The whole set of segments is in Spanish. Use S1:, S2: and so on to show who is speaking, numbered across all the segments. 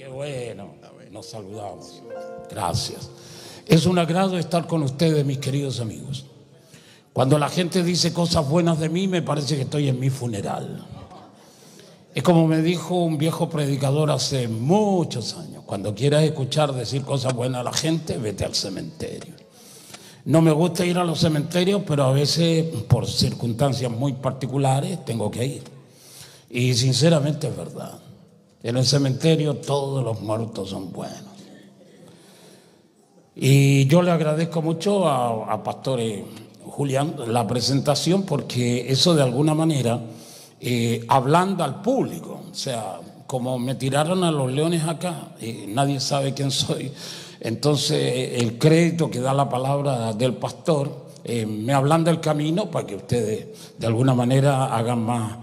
S1: Qué bueno, nos saludamos. Gracias. Es un agrado estar con ustedes, mis queridos amigos. Cuando la gente dice cosas buenas de mí, me parece que estoy en mi funeral. Es como me dijo un viejo predicador hace muchos años: cuando quieras escuchar decir cosas buenas a la gente, vete al cementerio. No me gusta ir a los cementerios, pero a veces, por circunstancias muy particulares, tengo que ir. Y sinceramente es verdad. En el cementerio todos los muertos son buenos. Y yo le agradezco mucho a Pastor Julián la presentación, porque eso de alguna manera ablanda al público. O sea, como me tiraron a los leones acá, nadie sabe quién soy. Entonces el crédito que da la palabra del pastor me ablanda el camino para que ustedes de alguna manera hagan más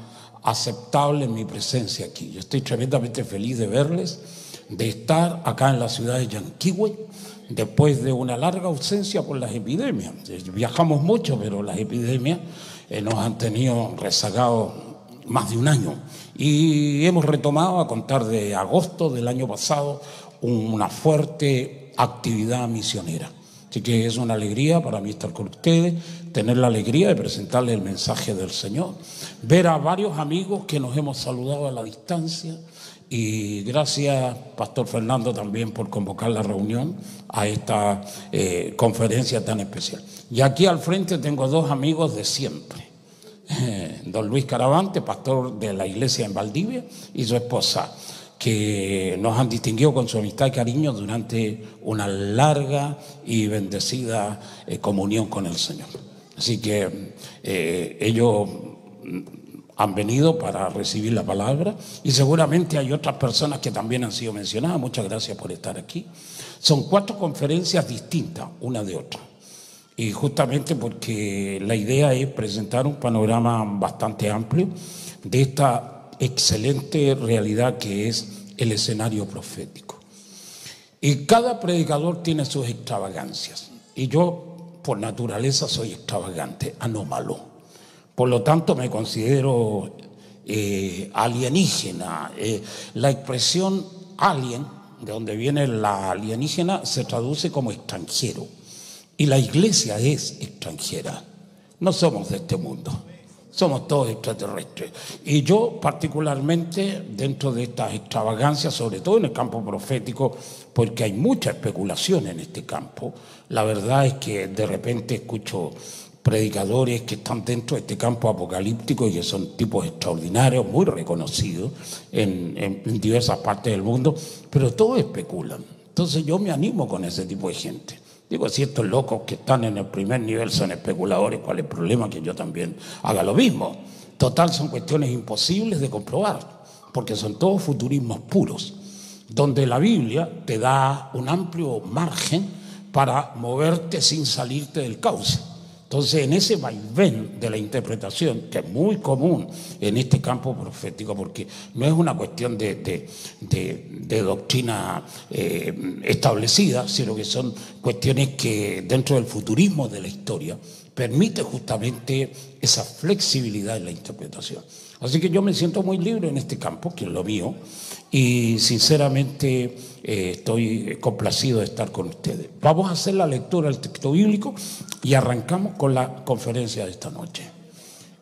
S1: aceptable mi presencia aquí. Yo estoy tremendamente feliz de verles, de estar acá en la ciudad de Yanquihue, después de una larga ausencia por las epidemias. Viajamos mucho, pero las epidemias nos han tenido rezagados más de un año. Y hemos retomado, a contar de agosto del año pasado, una fuerte actividad misionera. Así que es una alegría para mí estar con ustedes, tener la alegría de presentarles el mensaje del Señor, ver a varios amigos que nos hemos saludado a la distancia, y gracias, Pastor Fernando, también por convocar la reunión a esta conferencia tan especial. Y aquí al frente tengo dos amigos de siempre: don Luis Caravante, pastor de la iglesia en Valdivia, y su esposa, que nos han distinguido con su amistad y cariño durante una larga y bendecida comunión con el Señor. Así que ellos han venido para recibir la palabra, y seguramente hay otras personas que también han sido mencionadas. Muchas gracias por estar aquí. Son 4 conferencias distintas, una de otra, y justamente porque la idea es presentar un panorama bastante amplio de esta excelente realidad que es el escenario profético. Y cada predicador tiene sus extravagancias, y yo por naturaleza soy extravagante, anómalo. Por lo tanto me considero alienígena. La expresión alien, de donde viene la alienígena, se traduce como extranjero, y la iglesia es extranjera. No somos de este mundo, somos todos extraterrestres. Y yo particularmente, dentro de estas extravagancias, sobre todo en el campo profético, porque hay mucha especulación en este campo, la verdad es que de repente escucho predicadores que están dentro de este campo apocalíptico y que son tipos extraordinarios, muy reconocidos en diversas partes del mundo, pero todos especulan. Entonces yo me animo con ese tipo de gente. Digo, si estos locos que están en el primer nivel son especuladores, ¿cuál es el problema que yo también haga lo mismo? Total, son cuestiones imposibles de comprobar, porque son todos futurismos puros, donde la Biblia te da un amplio margen para moverte sin salirte del cauce. Entonces, en ese vaivén de la interpretación, que es muy común en este campo profético, porque no es una cuestión de doctrina establecida, sino que son cuestiones que dentro del futurismo de la historia permite justamente esa flexibilidad en la interpretación. Así que yo me siento muy libre en este campo, que es lo mío, y sinceramente estoy complacido de estar con ustedes. Vamos a hacer la lectura del texto bíblico y arrancamos con la conferencia de esta noche.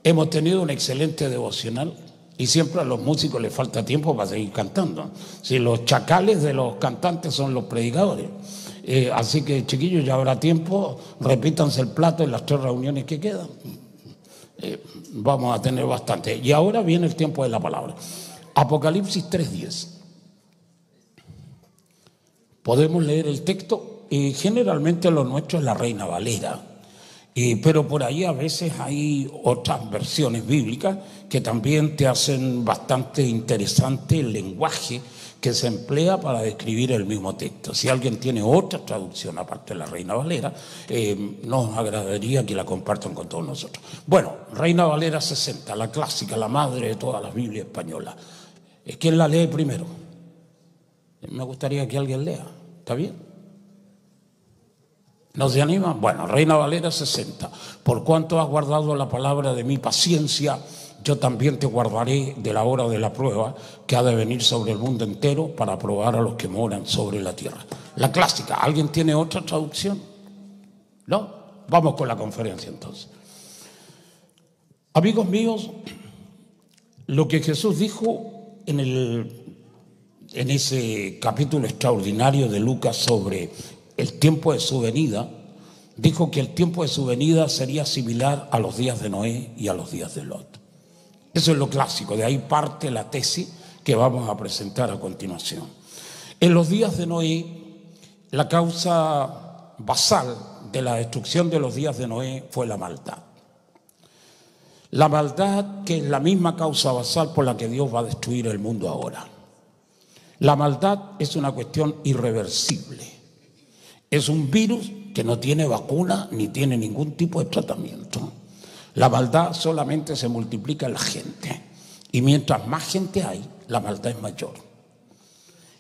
S1: Hemos tenido un excelente devocional, y siempre a los músicos les falta tiempo para seguir cantando. Si los chacales de los cantantes son los predicadores. Así que, chiquillos, ya habrá tiempo, repítanse el plato en las 3 reuniones que quedan. Vamos a tener bastante. Y ahora viene el tiempo de la palabra. Apocalipsis 3:10. Podemos leer el texto, y generalmente lo nuestro es la Reina Valera, pero por ahí a veces hay otras versiones bíblicas que también te hacen bastante interesante el lenguaje que se emplea para describir el mismo texto. Si alguien tiene otra traducción aparte de la Reina Valera, nos agradaría que la compartan con todos nosotros. Bueno, Reina Valera 60, la clásica, la madre de todas las Biblias españolas. ¿Quién la lee primero? Me gustaría que alguien lea. ¿Está bien? ¿No se anima? Bueno, Reina Valera 60. Por cuanto has guardado la palabra de mi paciencia, yo también te guardaré de la hora de la prueba que ha de venir sobre el mundo entero para probar a los que moran sobre la tierra. La clásica. ¿Alguien tiene otra traducción? ¿No? Vamos con la conferencia entonces. Amigos míos, lo que Jesús dijo en ese capítulo extraordinario de Lucas sobre el tiempo de su venida, dijo que el tiempo de su venida sería similar a los días de Noé y a los días de Lot. Eso es lo clásico, de ahí parte la tesis que vamos a presentar a continuación. En los días de Noé, la causa basal de la destrucción de los días de Noé fue la maldad. La maldad, que es la misma causa basal por la que Dios va a destruir el mundo ahora. La maldad es una cuestión irreversible. Es un virus que no tiene vacuna ni tiene ningún tipo de tratamiento. La maldad solamente se multiplica en la gente. Y mientras más gente hay, la maldad es mayor.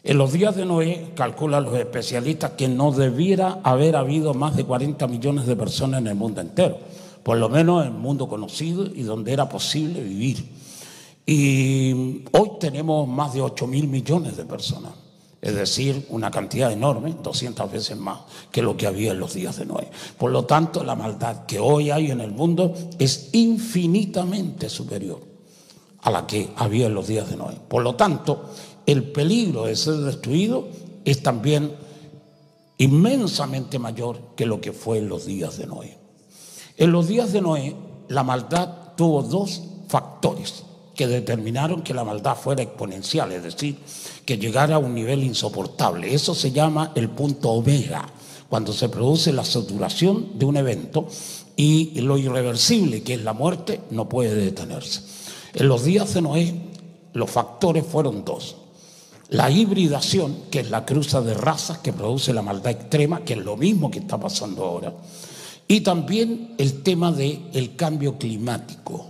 S1: En los días de Noé, calculan los especialistas que no debiera haber habido más de 40 millones de personas en el mundo entero. Por lo menos en el mundo conocido y donde era posible vivir. Y hoy tenemos más de 8.000 millones de personas. Es decir, una cantidad enorme, 200 veces más que lo que había en los días de Noé. Por lo tanto, la maldad que hoy hay en el mundo es infinitamente superior a la que había en los días de Noé. Por lo tanto, el peligro de ser destruido es también inmensamente mayor que lo que fue en los días de Noé. En los días de Noé, la maldad tuvo dos factores que determinaron que la maldad fuera exponencial, es decir, que llegara a un nivel insoportable. Eso se llama el punto omega, cuando se produce la saturación de un evento y lo irreversible, que es la muerte, no puede detenerse. En los días de Noé, los factores fueron dos. La hibridación, que es la cruza de razas que produce la maldad extrema, que es lo mismo que está pasando ahora. Y también el tema del cambio climático.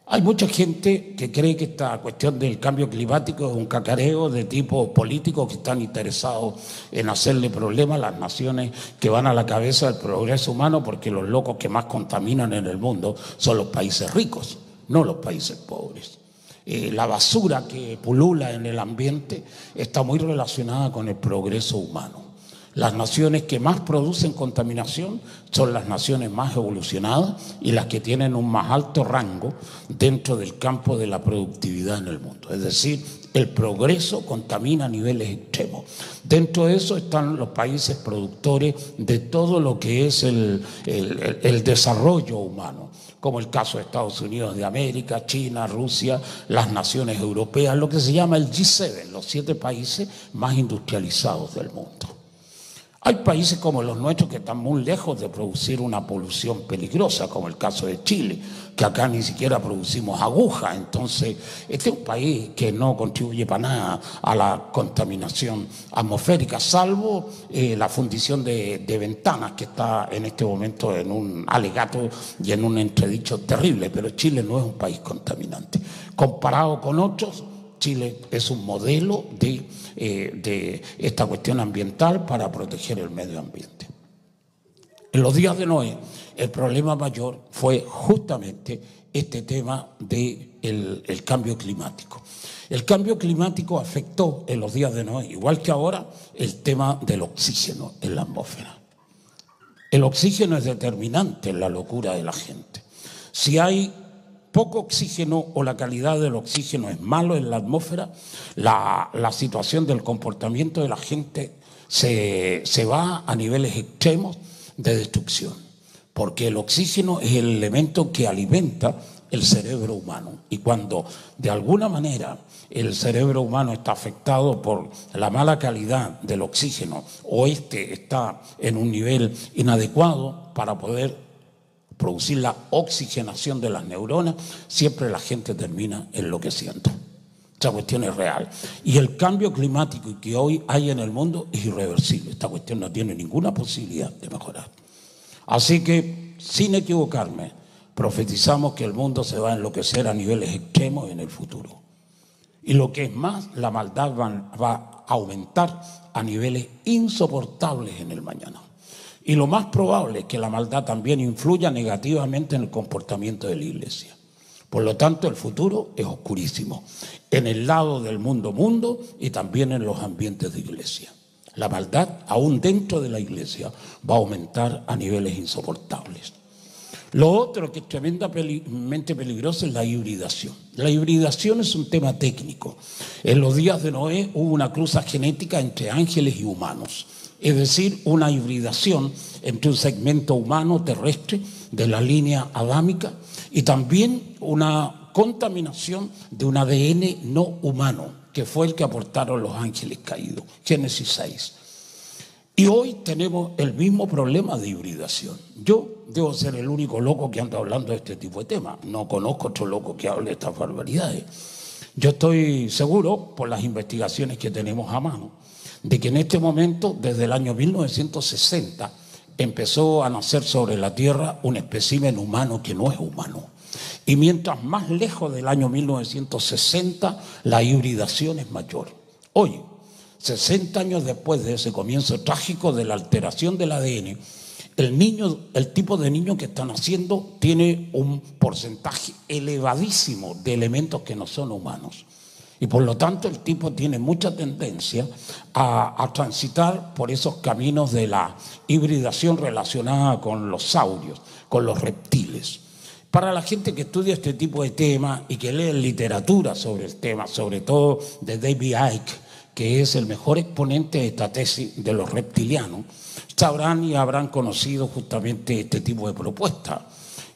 S1: Hay mucha gente que cree que esta cuestión del cambio climático es un cacareo de tipo político que están interesados en hacerle problemas a las naciones que van a la cabeza del progreso humano, porque los locos que más contaminan en el mundo son los países ricos, no los países pobres. La basura que pulula en el ambiente está muy relacionada con el progreso humano. Las naciones que más producen contaminación son las naciones más evolucionadas y las que tienen un más alto rango dentro del campo de la productividad en el mundo. Es decir, el progreso contamina a niveles extremos. Dentro de eso están los países productores de todo lo que es el desarrollo humano, como el caso de Estados Unidos de América, China, Rusia, las naciones europeas, lo que se llama el G7, los 7 países más industrializados del mundo. Hay países como los nuestros que están muy lejos de producir una polución peligrosa, como el caso de Chile, que acá ni siquiera producimos agujas. Entonces, este es un país que no contribuye para nada a la contaminación atmosférica, salvo la fundición de ventanas, que está en este momento en un alegato y en un entredicho terrible. Pero Chile no es un país contaminante. Comparado con otros, Chile es un modelo de esta cuestión ambiental para proteger el medio ambiente. En los días de Noé, el problema mayor fue justamente este tema del cambio climático. El cambio climático afectó en los días de Noé, igual que ahora, el tema del oxígeno en la atmósfera. El oxígeno es determinante en la locura de la gente. Si hay poco oxígeno o la calidad del oxígeno es malo en la atmósfera, la situación del comportamiento de la gente se va a niveles extremos de destrucción, porque el oxígeno es el elemento que alimenta el cerebro humano, y cuando de alguna manera el cerebro humano está afectado por la mala calidad del oxígeno o está en un nivel inadecuado para poder producir la oxigenación de las neuronas, siempre la gente termina enloqueciendo. Esta cuestión es real. Y el cambio climático que hoy hay en el mundo es irreversible. Esta cuestión no tiene ninguna posibilidad de mejorar. Así que, sin equivocarme, profetizamos que el mundo se va a enloquecer a niveles extremos en el futuro. Y lo que es más, la maldad va a aumentar a niveles insoportables en el mañana. Y lo más probable es que la maldad también influya negativamente en el comportamiento de la iglesia. Por lo tanto, el futuro es oscurísimo, en el lado del mundo y también en los ambientes de iglesia. La maldad, aún dentro de la iglesia, va a aumentar a niveles insoportables. Lo otro que es tremendamente peligroso es la hibridación. La hibridación es un tema técnico. En los días de Noé hubo una cruza genética entre ángeles y humanos, es decir, una hibridación entre un segmento humano terrestre de la línea adámica y también una contaminación de un ADN no humano, que fue el que aportaron los ángeles caídos. Génesis 6. Y hoy tenemos el mismo problema de hibridación. Yo debo ser el único loco que anda hablando de este tipo de temas. No conozco otro loco que hable de estas barbaridades. Yo estoy seguro, por las investigaciones que tenemos a mano, de que en este momento, desde el año 1960, empezó a nacer sobre la Tierra un espécimen humano que no es humano. Y mientras más lejos del año 1960, la hibridación es mayor. Hoy, 60 años después de ese comienzo trágico de la alteración del ADN, el tipo de niño que está naciendo tiene un porcentaje elevadísimo de elementos que no son humanos. Y por lo tanto el tipo tiene mucha tendencia a transitar por esos caminos de la hibridación relacionada con los saurios, con los reptiles. Para la gente que estudia este tipo de temas y que lee literatura sobre el tema, sobre todo de David Icke, que es el mejor exponente de esta tesis de los reptilianos, sabrán y habrán conocido justamente este tipo de propuestas.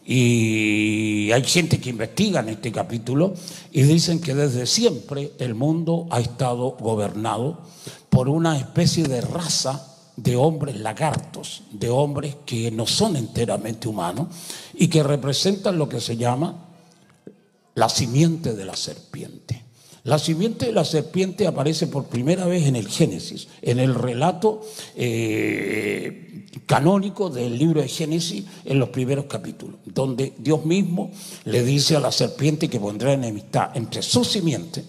S1: Y hay gente que investiga en este capítulo y dicen que desde siempre el mundo ha estado gobernado por una especie de raza de hombres lagartos, de hombres que no son enteramente humanos y que representan lo que se llama la simiente de la serpiente. La simiente de la serpiente aparece por primera vez en el Génesis, en el relato canónico del libro de Génesis, en los primeros capítulos, donde Dios mismo le dice a la serpiente que pondrá enemistad entre su simiente,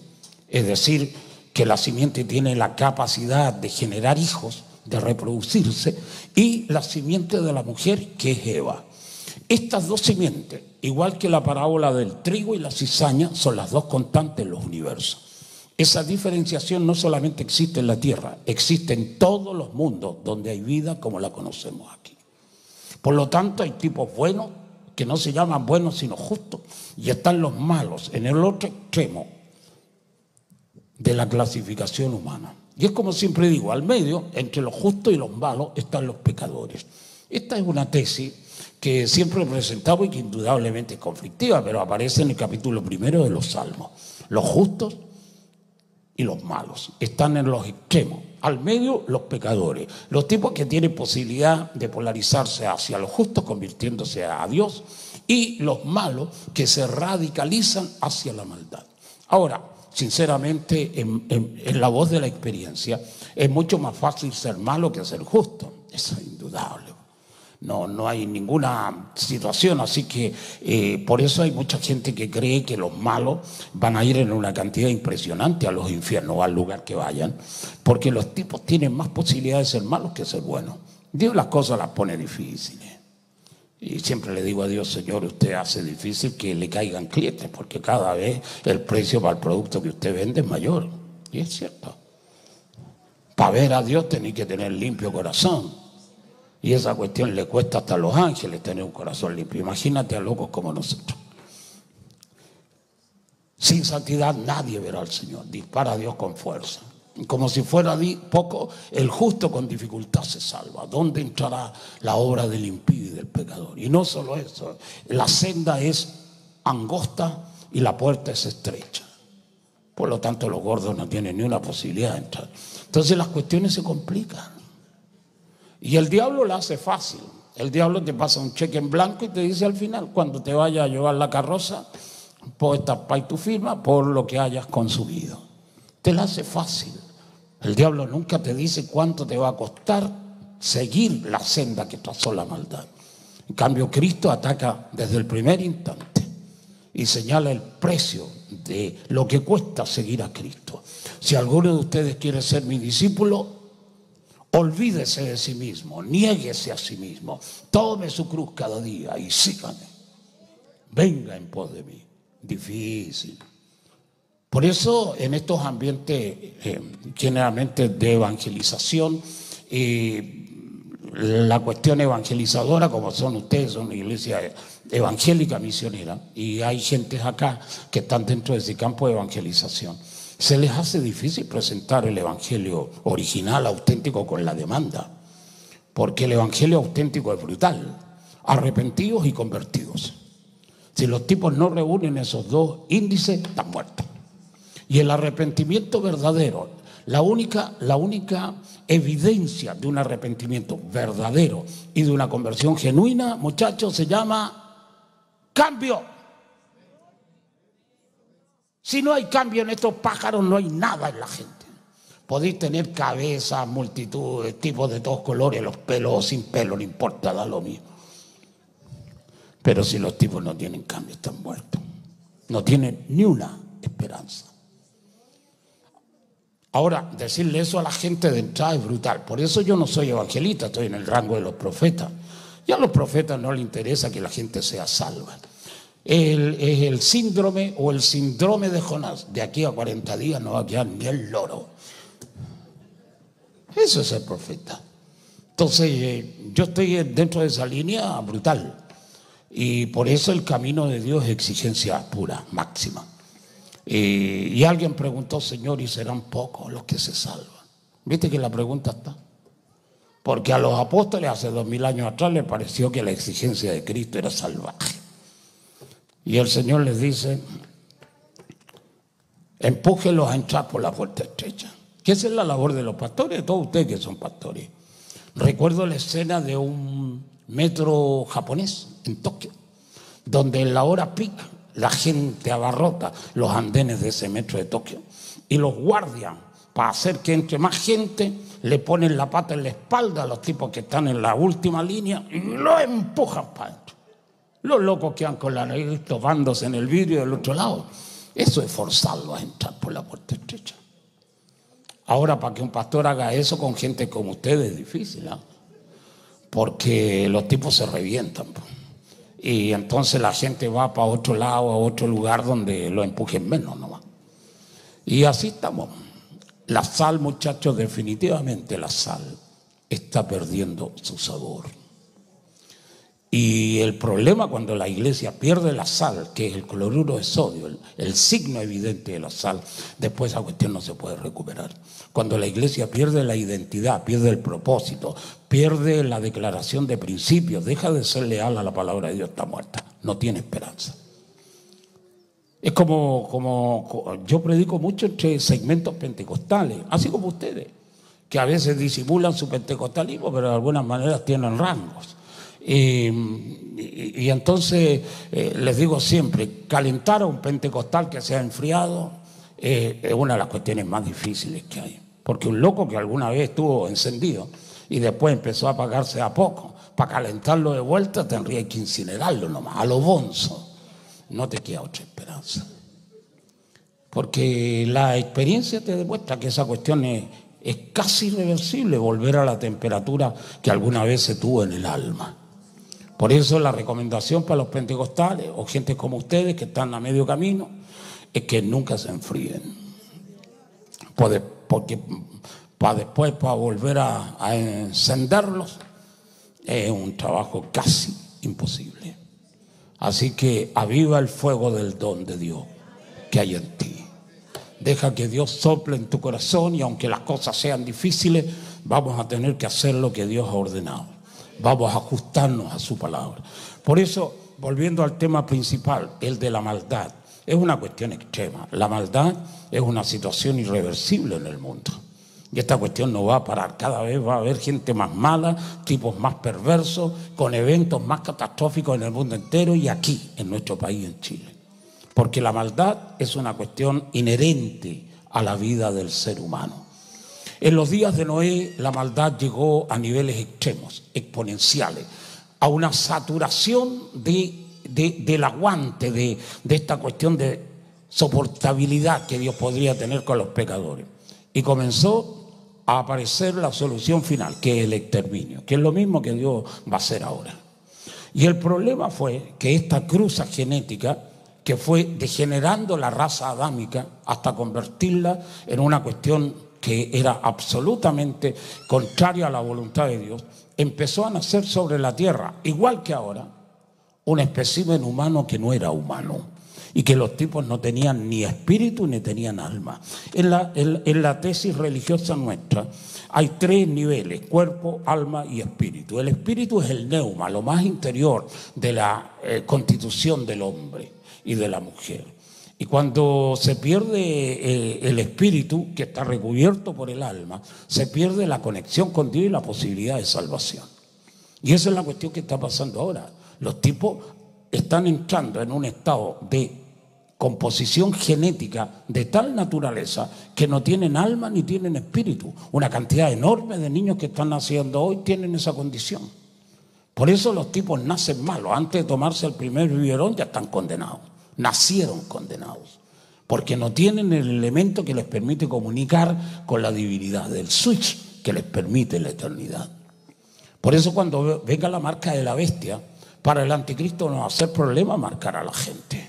S1: es decir, que la simiente tiene la capacidad de generar hijos, de reproducirse, y la simiente de la mujer, que es Eva. Estas dos simientes, igual que la parábola del trigo y la cizaña, son las dos constantes en los universos. Esa diferenciación no solamente existe en la Tierra, existe en todos los mundos donde hay vida como la conocemos aquí. Por lo tanto, hay tipos buenos que no se llaman buenos sino justos, y están los malos en el otro extremo de la clasificación humana. Y es como siempre digo, al medio, entre los justos y los malos, están los pecadores. Esta es una tesis que siempre he presentado y que indudablemente es conflictiva, pero aparece en el capítulo 1 de los Salmos. Los justos y los malos están en los extremos. Al medio, los pecadores, los tipos que tienen posibilidad de polarizarse hacia los justos, convirtiéndose a Dios, y los malos que se radicalizan hacia la maldad. Ahora, sinceramente, en la voz de la experiencia, es mucho más fácil ser malo que ser justo. Eso es indudable. No hay ninguna situación, así que por eso hay mucha gente que cree que los malos van a ir en una cantidad impresionante a los infiernos o al lugar que vayan, porque los tipos tienen más posibilidades de ser malos que ser buenos. Dios las cosas las pone difíciles. Y siempre le digo a Dios, Señor, usted hace difícil que le caigan clientes, porque cada vez el precio para el producto que usted vende es mayor. Y es cierto. Para ver a Dios tenés que tener limpio corazón. Y esa cuestión le cuesta hasta a los ángeles tener un corazón limpio. Imagínate a locos como nosotros. Sin santidad nadie verá al Señor. Dispara a Dios con fuerza. Como si fuera poco, el justo con dificultad se salva. ¿Dónde entrará la obra del impío y del pecador? Y no solo eso, la senda es angosta y la puerta es estrecha. Por lo tanto, los gordos no tienen ni una posibilidad de entrar. Entonces las cuestiones se complican. Y el diablo la hace fácil. El diablo te pasa un cheque en blanco y te dice al final, cuando te vaya a llevar la carroza, por esta pay tu firma por lo que hayas consumido. Te la hace fácil. El diablo nunca te dice cuánto te va a costar seguir la senda que trazó la maldad. En cambio, Cristo ataca desde el primer instante y señala el precio de lo que cuesta seguir a Cristo. Si alguno de ustedes quiere ser mi discípulo, olvídese de sí mismo, niéguese a sí mismo, tome su cruz cada día y sígame. Venga en pos de mí. difícil. Por eso en estos ambientes generalmente de evangelización, la cuestión evangelizadora, como son ustedes, son una iglesia evangélica misionera, y hay gentes acá que están dentro de ese campo de evangelización, se les hace difícil presentar el evangelio original, auténtico, con la demanda, porque el evangelio auténtico es brutal: arrepentidos y convertidos. Si los tipos no reúnen esos dos índices, están muertos. Y el arrepentimiento verdadero, la única evidencia de un arrepentimiento verdadero y de una conversión genuina, muchachos, se llama cambio. Si no hay cambio en estos pájaros, no hay nada en la gente. Podéis tener cabezas, multitudes, tipos de todos colores, los pelos o sin pelo, no importa, da lo mismo. Pero si los tipos no tienen cambio, están muertos. No tienen ni una esperanza. Ahora, decirle eso a la gente de entrada es brutal. Por eso yo no soy evangelista, estoy en el rango de los profetas. Y a los profetas no les interesa que la gente sea salva. Es el síndrome o el síndrome de Jonás. De aquí a 40 días no va a quedar ni el loro. Eso es el profeta. Entonces, yo estoy dentro de esa línea brutal. Y por eso el camino de Dios es exigencia pura, máxima. Y alguien preguntó: Señor, ¿y serán pocos los que se salvan? ¿Viste que la pregunta está? Porque a los apóstoles hace 2000 años atrás les pareció que la exigencia de Cristo era salvaje. Y el Señor les dice: empújenlos a entrar por la puerta estrecha. Que esa es la labor de los pastores, de todos ustedes que son pastores. Recuerdo la escena de un metro japonés en Tokio, donde en la hora peak la gente abarrota los andenes de ese metro de Tokio, y los guardias, para hacer que entre más gente, le ponen la pata en la espalda a los tipos que están en la última línea y lo empujan para adentro. Los locos quedan con la nariz topándose en el vidrio del otro lado. Eso es forzarlos a entrar por la puerta estrecha. Ahora, para que un pastor haga eso con gente como ustedes es difícil, ¿eh? Porque los tipos se revientan, pues. Y entonces la gente va para otro lado, a otro lugar donde lo empujen menos nomás. Y así estamos. La sal, muchachos, definitivamente la sal está perdiendo su sabor. Y el problema cuando la iglesia pierde la sal, que es el cloruro de sodio, el signo evidente de la sal, después esa cuestión no se puede recuperar. Cuando la iglesia pierde la identidad, pierde el propósito, pierde la declaración de principios, deja de ser leal a la palabra de Dios, está muerta, no tiene esperanza. Es como yo predico mucho entre segmentos pentecostales, así como ustedes, que a veces disimulan su pentecostalismo, pero de algunas maneras tienen rangos. Y entonces les digo siempre, calentar a un pentecostal que se ha enfriado es una de las cuestiones más difíciles que hay. Porque un loco que alguna vez estuvo encendido y después empezó a apagarse a poco, para calentarlo de vuelta tendría que incinerarlo nomás, a lo bonzo. No te queda otra esperanza. Porque la experiencia te demuestra que esa cuestión es casi irreversible, volver a la temperatura que alguna vez se tuvo en el alma. Por eso la recomendación para los pentecostales o gente como ustedes que están a medio camino es que nunca se enfríen. Porque para volver a encenderlos es un trabajo casi imposible. Así que aviva el fuego del don de Dios que hay en ti. Deja que Dios sople en tu corazón y aunque las cosas sean difíciles, vamos a tener que hacer lo que Dios ha ordenado. Vamos a ajustarnos a su palabra. Por eso, volviendo al tema principal, el de la maldad, es una cuestión extrema. La maldad es una situación irreversible en el mundo. Y esta cuestión no va a parar. Cada vez va a haber gente más mala, tipos más perversos, con eventos más catastróficos en el mundo entero y aquí, en nuestro país, en Chile. Porque la maldad es una cuestión inherente a la vida del ser humano. En los días de Noé, la maldad llegó a niveles extremos, exponenciales, a una saturación del aguante de esta cuestión de soportabilidad que Dios podría tener con los pecadores. Y comenzó a aparecer la solución final, que es el exterminio, que es lo mismo que Dios va a hacer ahora. Y el problema fue que esta cruza genética que fue degenerando la raza adámica hasta convertirla en una cuestión que era absolutamente contraria a la voluntad de Dios, empezó a nacer sobre la tierra, igual que ahora, un espécimen humano que no era humano y que los tipos no tenían ni espíritu ni tenían alma. En la tesis religiosa nuestra hay 3 niveles: cuerpo, alma y espíritu. El espíritu es el neuma, lo más interior de la constitución del hombre y de la mujer. Y cuando se pierde el espíritu, que está recubierto por el alma, se pierde la conexión con Dios y la posibilidad de salvación. Y esa es la cuestión que está pasando ahora. Los tipos están entrando en un estado de composición genética de tal naturaleza que no tienen alma ni tienen espíritu. Una cantidad enorme de niños que están naciendo hoy tienen esa condición. Por eso los tipos nacen malos. Antes de tomarse el primer biberón ya están condenados. Nacieron condenados, porque no tienen el elemento que les permite comunicar con la divinidad, del switch que les permite la eternidad. Por eso cuando venga la marca de la bestia, para el anticristo no va a ser problema marcar a la gente,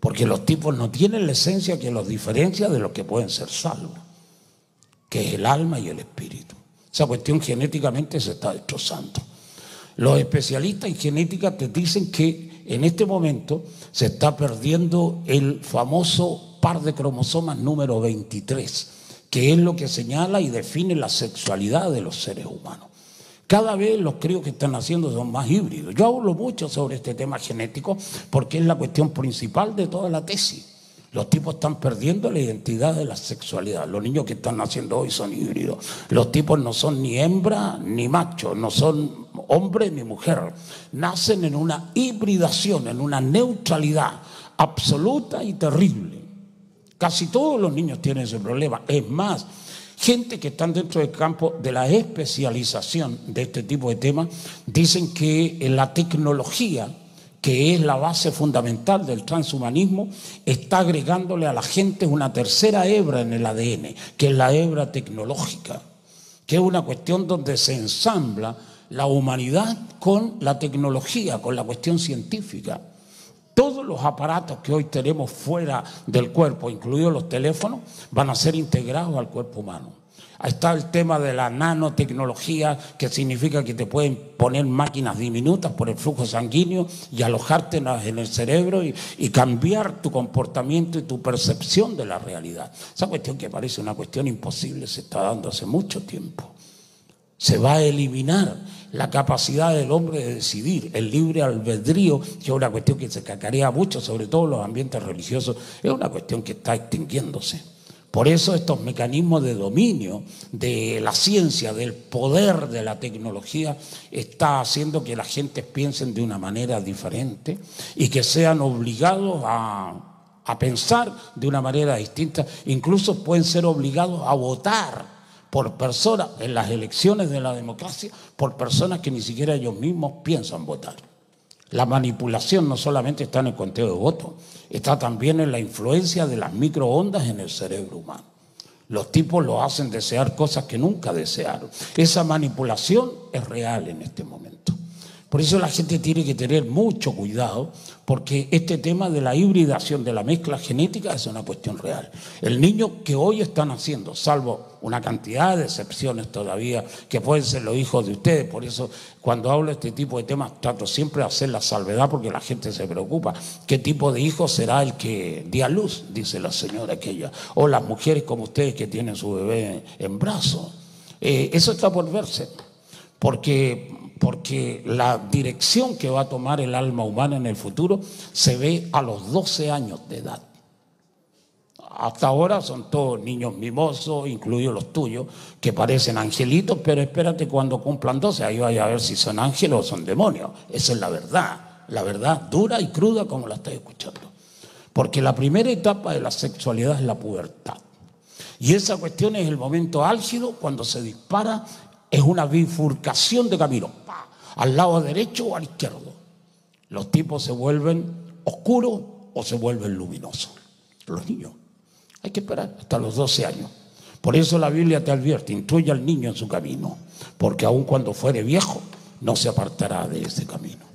S1: porque los tipos no tienen la esencia que los diferencia de los que pueden ser salvos, que es el alma y el espíritu. Esa cuestión genéticamente se está destrozando. Los especialistas en genética te dicen que en este momento se está perdiendo el famoso par de cromosomas número 23, que es lo que señala y define la sexualidad de los seres humanos. Cada vez los críos que están naciendo son más híbridos. Yo hablo mucho sobre este tema genético porque es la cuestión principal de toda la tesis. Los tipos están perdiendo la identidad de la sexualidad. Los niños que están naciendo hoy son híbridos. Los tipos no son ni hembra ni macho, no son hombre ni mujer. Nacen en una hibridación, en una neutralidad absoluta y terrible. Casi todos los niños tienen ese problema. Es más, gente que están dentro del campo de la especialización de este tipo de temas dicen que la tecnología, que es la base fundamental del transhumanismo, está agregándole a la gente una tercera hebra en el ADN, que es la hebra tecnológica, que es una cuestión donde se ensambla la humanidad con la tecnología, con la cuestión científica. Todos los aparatos que hoy tenemos fuera del cuerpo, incluidos los teléfonos, van a ser integrados al cuerpo humano. Ahí está el tema de la nanotecnología, que significa que te pueden poner máquinas diminutas por el flujo sanguíneo y alojarte en el cerebro y cambiar tu comportamiento y tu percepción de la realidad. Esa cuestión, que parece una cuestión imposible, se está dando hace mucho tiempo. Se va a eliminar la capacidad del hombre de decidir, el libre albedrío, que es una cuestión que se cacarea mucho, sobre todo en los ambientes religiosos, es una cuestión que está extinguiéndose. Por eso estos mecanismos de dominio de la ciencia, del poder de la tecnología, está haciendo que la gente piensen de una manera diferente y que sean obligados a pensar de una manera distinta. Incluso pueden ser obligados a votar por personas en las elecciones de la democracia, por personas que ni siquiera ellos mismos piensan votar. La manipulación no solamente está en el conteo de votos, está también en la influencia de las microondas en el cerebro humano. Los tipos lo hacen desear cosas que nunca desearon. Esa manipulación es real en este momento. Por eso la gente tiene que tener mucho cuidado, porque este tema de la hibridación, de la mezcla genética, es una cuestión real. El niño que hoy está naciendo, salvo una cantidad de excepciones todavía, que pueden ser los hijos de ustedes, por eso cuando hablo de este tipo de temas trato siempre de hacer la salvedad, porque la gente se preocupa. ¿Qué tipo de hijo será el que dé a luz? Dice la señora aquella. O las mujeres como ustedes que tienen su bebé en brazos. Eso está por verse, porque la dirección que va a tomar el alma humana en el futuro se ve a los 12 años de edad. Hasta ahora son todos niños mimosos, incluidos los tuyos, que parecen angelitos, pero espérate cuando cumplan 12, ahí vaya a ver si son ángeles o son demonios. Esa es la verdad dura y cruda como la estás escuchando. Porque la primera etapa de la sexualidad es la pubertad. Y esa cuestión es el momento álgido cuando se dispara. Es una bifurcación de camino, al lado derecho o al izquierdo. Los tipos se vuelven oscuros o se vuelven luminosos. Los niños. Hay que esperar hasta los 12 años. Por eso la Biblia te advierte: instruye al niño en su camino, porque aun cuando fuere viejo, no se apartará de ese camino.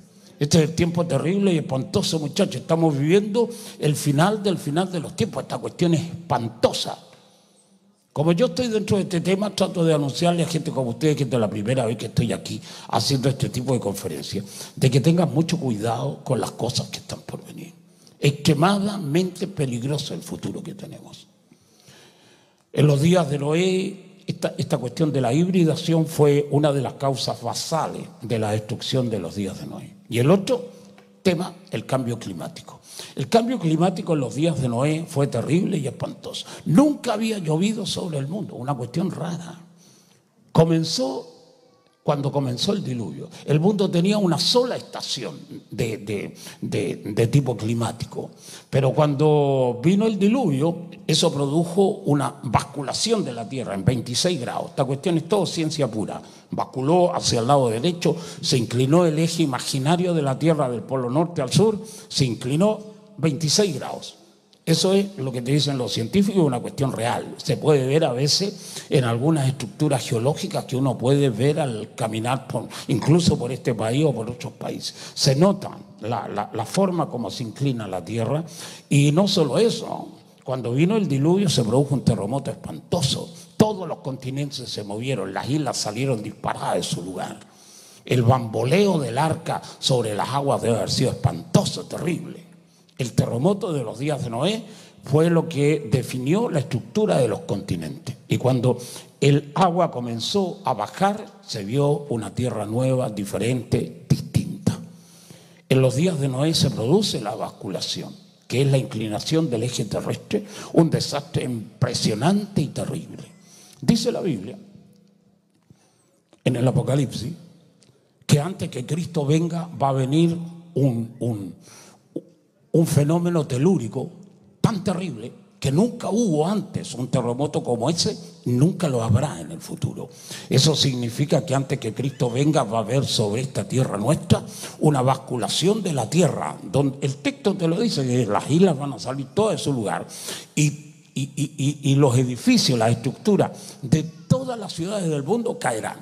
S1: Este es el tiempo terrible y espantoso, muchachos. Estamos viviendo el final de los tiempos. Esta cuestión es espantosa. Como yo estoy dentro de este tema, trato de anunciarle a gente como ustedes, que es la primera vez que estoy aquí haciendo este tipo de conferencias, de que tengan mucho cuidado con las cosas que están por venir. Extremadamente peligroso el futuro que tenemos. En los días de Noé, esta cuestión de la hibridación fue una de las causas basales de la destrucción de los días de Noé. Y el otro tema, el cambio climático. El cambio climático en los días de Noé fue terrible y espantoso. Nunca había llovido sobre el mundo, una cuestión rara. Comenzó cuando comenzó el diluvio. El mundo tenía una sola estación de tipo climático. Pero cuando vino el diluvio, eso produjo una basculación de la Tierra en 26 grados. Esta cuestión es todo ciencia pura. Basculó hacia el lado derecho, se inclinó el eje imaginario de la Tierra del polo norte al sur, se inclinó 26 grados. Eso es lo que te dicen los científicos, una cuestión real. Se puede ver a veces en algunas estructuras geológicas que uno puede ver al caminar incluso por este país o por otros países. Se nota la forma como se inclina la Tierra. Y no solo eso, cuando vino el diluvio se produjo un terremoto espantoso. Todos los continentes se movieron, las islas salieron disparadas de su lugar. El bamboleo del arca sobre las aguas debe haber sido espantoso, terrible. El terremoto de los días de Noé fue lo que definió la estructura de los continentes. Y cuando el agua comenzó a bajar, se vio una tierra nueva, diferente, distinta. En los días de Noé se produce la basculación, que es la inclinación del eje terrestre, un desastre impresionante y terrible. Dice la Biblia, en el Apocalipsis, que antes que Cristo venga va a venir un fenómeno telúrico tan terrible que nunca hubo antes un terremoto como ese, nunca lo habrá en el futuro. Eso significa que antes que Cristo venga va a haber sobre esta tierra nuestra una basculación de la tierra, donde el texto te lo dice, que las islas van a salir todas de su lugar y los edificios, las estructuras de todas las ciudades del mundo caerán.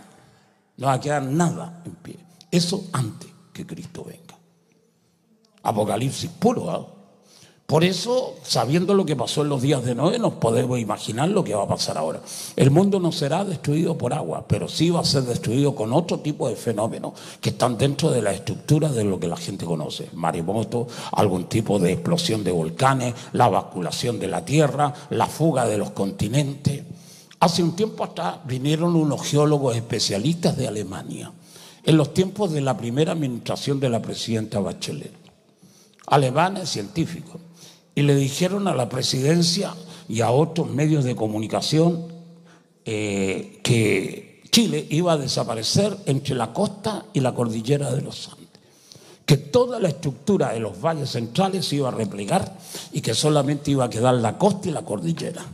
S1: No va a quedar nada en pie. Eso antes que Cristo venga. Apocalipsis puro, ¿eh? Por eso, sabiendo lo que pasó en los días de Noé, nos podemos imaginar lo que va a pasar ahora. El mundo no será destruido por agua, pero sí va a ser destruido con otro tipo de fenómenos que están dentro de la estructura de lo que la gente conoce. Maremoto, algún tipo de explosión de volcanes, la basculación de la tierra, la fuga de los continentes. Hace un tiempo atrás vinieron unos geólogos especialistas de Alemania, en los tiempos de la primera administración de la presidenta Bachelet. Alemanes científicos, y le dijeron a la presidencia y a otros medios de comunicación que Chile iba a desaparecer entre la costa y la cordillera de los Andes, que toda la estructura de los valles centrales se iba a replegar y que solamente iba a quedar la costa y la cordillera.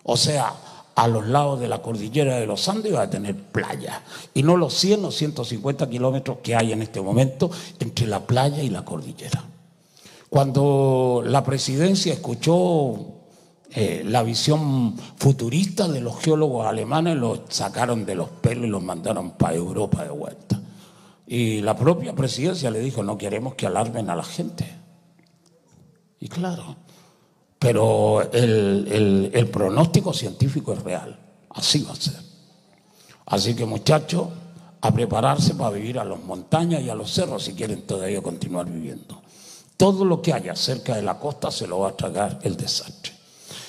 S1: O sea, a los lados de la cordillera de los Andes iba a tener playa, y no los 100 o 150 kilómetros que hay en este momento entre la playa y la cordillera. Cuando la presidencia escuchó la visión futurista de los geólogos alemanes, los sacaron de los pelos y los mandaron para Europa de vuelta. Y la propia presidencia le dijo, no queremos que alarmen a la gente. Y claro, pero el pronóstico científico es real, así va a ser. Así que muchachos, a prepararse para vivir a las montañas y a los cerros si quieren todavía continuar viviendo. Todo lo que haya cerca de la costa se lo va a tragar el desastre.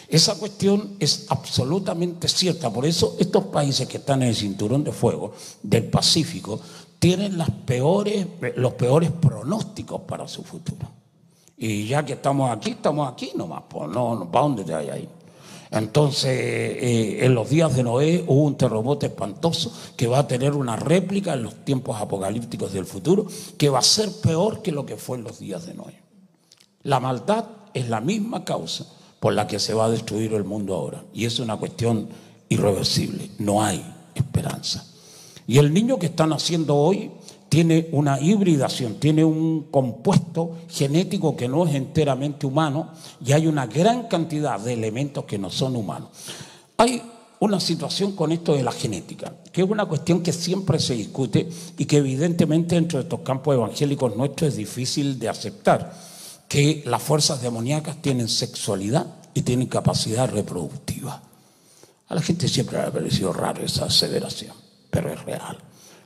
S1: Esa cuestión es absolutamente cierta. Por eso estos países que están en el cinturón de fuego del Pacífico tienen los peores pronósticos para su futuro. Y ya que estamos aquí nomás, pues no, ¿para dónde te vayas a ir? Entonces, en los días de Noé hubo un terremoto espantoso que va a tener una réplica en los tiempos apocalípticos del futuro, que va a ser peor que lo que fue en los días de Noé. La maldad es la misma causa por la que se va a destruir el mundo ahora, y es una cuestión irreversible, no hay esperanza. Y el niño que están haciendo hoy tiene una hibridación, tiene un compuesto genético que no es enteramente humano, y hay una gran cantidad de elementos que no son humanos. Hay una situación con esto de la genética, que es una cuestión que siempre se discute y que evidentemente dentro de estos campos evangélicos nuestros es difícil de aceptar, que las fuerzas demoníacas tienen sexualidad y tienen capacidad reproductiva. A la gente siempre le ha parecido raro esa aseveración, pero es real.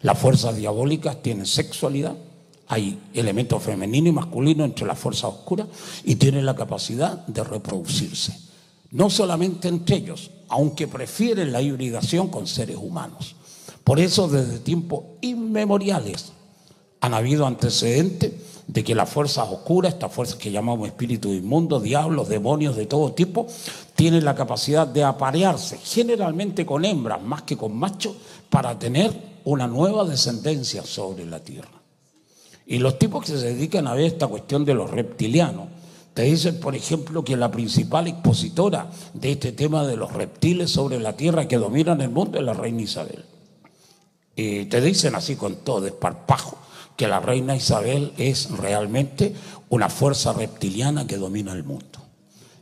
S1: Las fuerzas diabólicas tienen sexualidad, hay elementos femenino y masculino entre las fuerzas oscuras y tienen la capacidad de reproducirse. No solamente entre ellos, aunque prefieren la hibridación con seres humanos. Por eso desde tiempos inmemoriales han habido antecedentes de que las fuerzas oscuras, estas fuerzas que llamamos espíritus inmundos, diablos, demonios de todo tipo, tienen la capacidad de aparearse generalmente con hembras más que con machos para tener una nueva descendencia sobre la tierra. Y los tipos que se dedican a ver esta cuestión de los reptilianos te dicen, por ejemplo, que la principal expositora de este tema de los reptiles sobre la tierra que dominan el mundo es la reina Isabel. Y te dicen así con todo desparpajo que la reina Isabel es realmente una fuerza reptiliana que domina el mundo.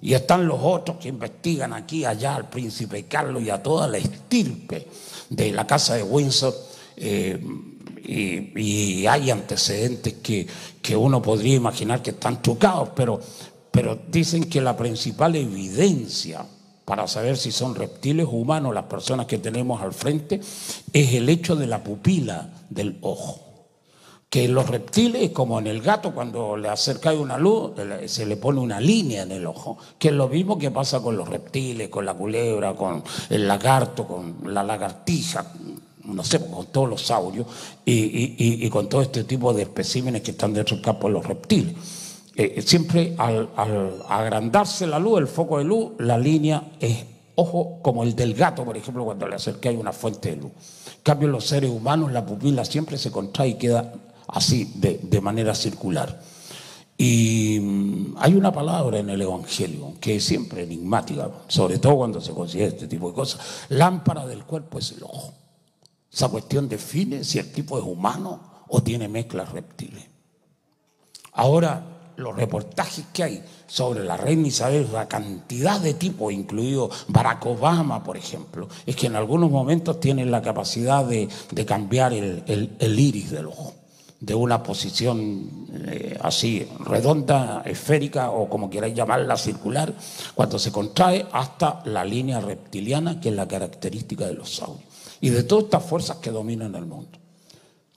S1: Y están los otros que investigan aquí, allá, al príncipe Carlos y a toda la estirpe de la casa de Windsor, y hay antecedentes que uno podría imaginar que están trucados, pero dicen que la principal evidencia para saber si son reptiles o humanos las personas que tenemos al frente es el hecho de la pupila del ojo. Que en los reptiles, como en el gato, cuando le acercáis una luz, se le pone una línea en el ojo, que es lo mismo que pasa con los reptiles, con la culebra, con el lagarto, con la lagartija, no sé, con todos los saurios y con todo este tipo de especímenes que están dentro del campo de los reptiles. Siempre al agrandarse la luz, el foco de luz, la línea es ojo como el del gato, por ejemplo, cuando le acercáis una fuente de luz. En cambio, los seres humanos, la pupila siempre se contrae y queda así, de manera circular. Y hay una palabra en el Evangelio que es siempre enigmática, sobre todo cuando se considera este tipo de cosas. Lámpara del cuerpo es el ojo. Esa cuestión define si el tipo es humano o tiene mezclas reptiles. Ahora, los reportajes que hay sobre la reina Isabel, la cantidad de tipos, incluido Barack Obama, por ejemplo, es que en algunos momentos tienen la capacidad de cambiar el iris del ojo, de una posición así redonda, esférica o como queráis llamarla, circular, cuando se contrae hasta la línea reptiliana, que es la característica de los saurios y de todas estas fuerzas que dominan el mundo.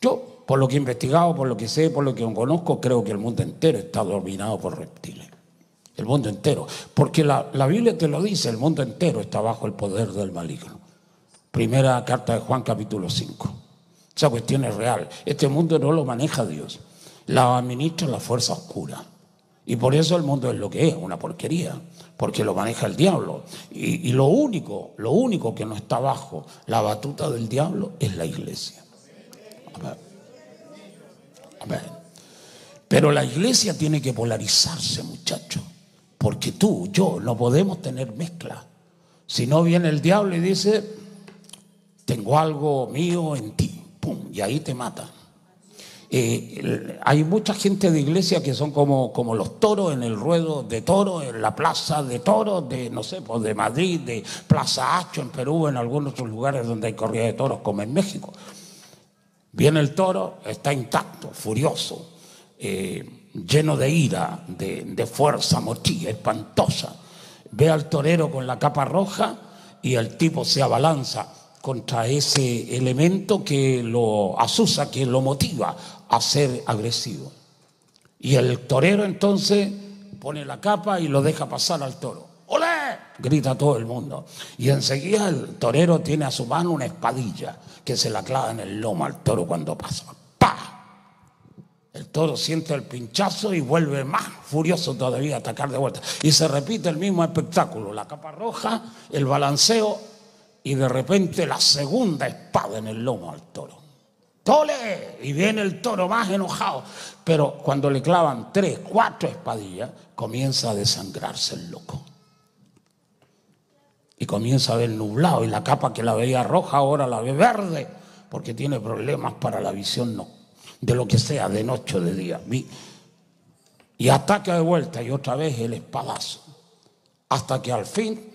S1: Yo, por lo que he investigado, por lo que sé, por lo que conozco, creo que el mundo entero está dominado por reptiles. El mundo entero. Porque la Biblia te lo dice, el mundo entero está bajo el poder del maligno. Primera carta de Juan, capítulo 5. Esa cuestión es real. Este mundo no lo maneja Dios. La administra la fuerza oscura. Y por eso el mundo es lo que es, una porquería. Porque lo maneja el diablo. Y lo único que no está bajo la batuta del diablo es la iglesia. Amén. Amén. Pero la iglesia tiene que polarizarse, muchachos. Porque tú, yo, no podemos tener mezcla. Si no viene el diablo y dice, tengo algo mío en ti, pum, y ahí te mata. Hay mucha gente de iglesia que son como los toros en el ruedo de toros, en la plaza de toros de, no sé, pues de Madrid, de Plaza Hacho en Perú, en algunos otros lugares donde hay corrida de toros, como en México. Viene el toro, está intacto, furioso, lleno de ira, de fuerza, mochila, espantosa. Ve al torero con la capa roja y el tipo se abalanza contra ese elemento que lo asusa, que lo motiva a ser agresivo. Y el torero entonces pone la capa y lo deja pasar al toro. ¡Olé! Grita todo el mundo. Y enseguida el torero tiene a su mano una espadilla que se la clava en el lomo al toro cuando pasa. ¡Pah! El toro siente el pinchazo y vuelve más furioso todavía a atacar de vuelta. Y se repite el mismo espectáculo. La capa roja, el balanceo y de repente la segunda espada en el lomo al toro. ¡Tole! Y viene el toro más enojado. Pero cuando le clavan 3, 4 espadillas, comienza a desangrarse el loco. Y comienza a ver nublado. Y la capa que la veía roja ahora la ve verde. Porque tiene problemas para la visión, no, de lo que sea, de noche o de día. Y ataca de vuelta y otra vez el espadazo. Hasta que al fin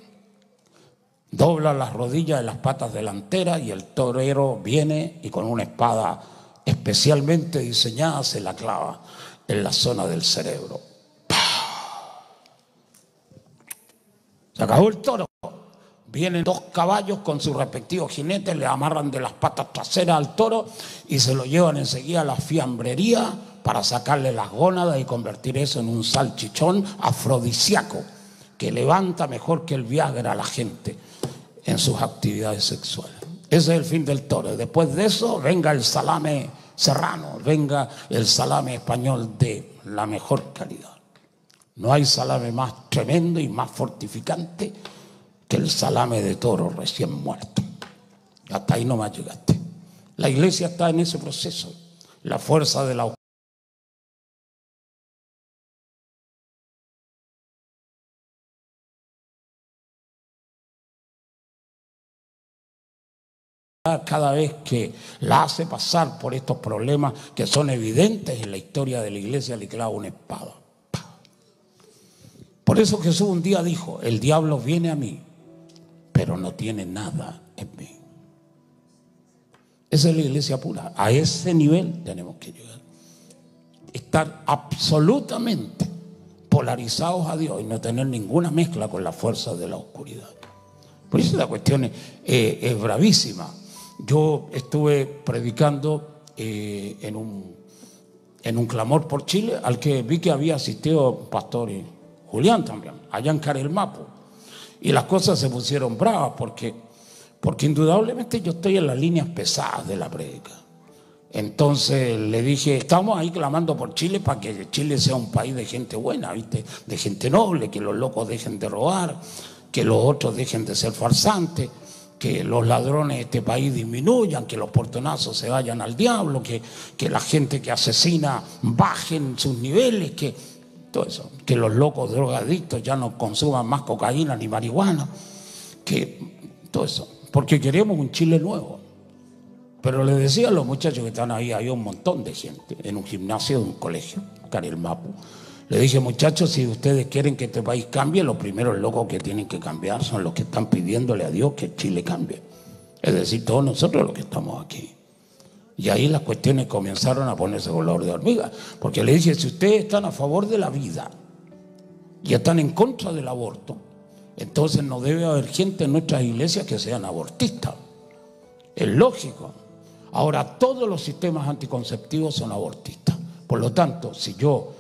S1: dobla las rodillas de las patas delanteras y el torero viene y con una espada especialmente diseñada se la clava en la zona del cerebro. ¡Pah! Se acabó el toro. Vienen 2 caballos con sus respectivos jinetes, le amarran de las patas traseras al toro y se lo llevan enseguida a la fiambrería para sacarle las gónadas y convertir eso en un salchichón afrodisíaco que levanta mejor que el Viagra a la gente en sus actividades sexuales. Ese es el fin del toro. Y después de eso venga el salame serrano, venga el salame español de la mejor calidad. No hay salame más tremendo y más fortificante que el salame de toro recién muerto. Hasta ahí no más llegaste. La iglesia está en ese proceso. La fuerza de la cada vez que la hace pasar por estos problemas que son evidentes en la historia de la iglesia, le clava una espada. Por eso Jesús un día dijo: el diablo viene a mí, pero no tiene nada en mí. Esa es la iglesia pura. A ese nivel tenemos que llegar. Estar absolutamente polarizados a Dios y no tener ninguna mezcla con la fuerza de la oscuridad. Por eso la cuestión es bravísima. Yo estuve predicando en un clamor por Chile, al que vi que había asistido pastor Julián también, allá en Carelmapo. Y las cosas se pusieron bravas porque indudablemente yo estoy en las líneas pesadas de la prédica. Entonces le dije: estamos ahí clamando por Chile para que Chile sea un país de gente buena, ¿viste? De gente noble, que los locos dejen de robar, que los otros dejen de ser farsantes, que los ladrones de este país disminuyan, que los portonazos se vayan al diablo, que la gente que asesina bajen sus niveles, que todo eso, que los locos drogadictos ya no consuman más cocaína ni marihuana, que todo eso, porque queremos un Chile nuevo. Pero les decía a los muchachos que están ahí, había un montón de gente en un gimnasio de un colegio, Carelmapo. Le dije: muchachos, si ustedes quieren que este país cambie, los primeros locos que tienen que cambiar son los que están pidiéndole a Dios que Chile cambie. Es decir, todos nosotros los que estamos aquí. Y ahí las cuestiones comenzaron a ponerse color de hormiga. Porque le dije: si ustedes están a favor de la vida y están en contra del aborto, entonces no debe haber gente en nuestras iglesias que sean abortistas. Es lógico. Ahora, todos los sistemas anticonceptivos son abortistas. Por lo tanto, si yo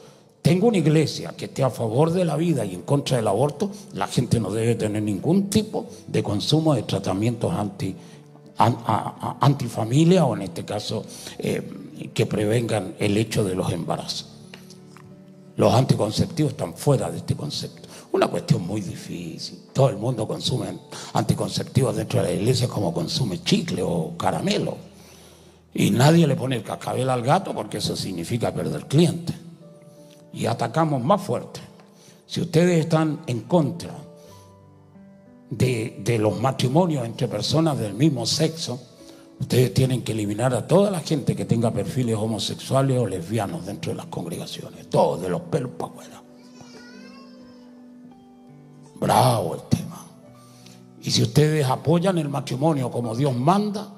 S1: tengo una iglesia que esté a favor de la vida y en contra del aborto, la gente no debe tener ningún tipo de consumo de tratamientos antifamilia, o en este caso que prevengan el hecho de los embarazos. Los anticonceptivos están fuera de este concepto. Una cuestión muy difícil. Todo el mundo consume anticonceptivos dentro de la iglesia como consume chicle o caramelo. Y nadie le pone el cascabel al gato, porque eso significa perder clientes. Y atacamos más fuerte. Si ustedes están en contra de los matrimonios entre personas del mismo sexo, ustedes tienen que eliminar a toda la gente que tenga perfiles homosexuales o lesbianos dentro de las congregaciones. Todos, de los pelos para afuera. Bravo el tema. Y si ustedes apoyan el matrimonio como Dios manda,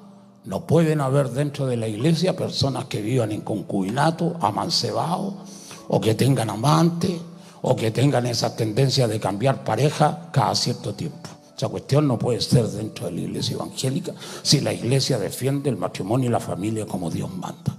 S1: no pueden haber dentro de la iglesia personas que vivan en concubinato, amancebados, o que tengan amantes, o que tengan esa tendencia de cambiar pareja cada cierto tiempo. Esa cuestión no puede ser dentro de la iglesia evangélica si la iglesia defiende el matrimonio y la familia como Dios manda.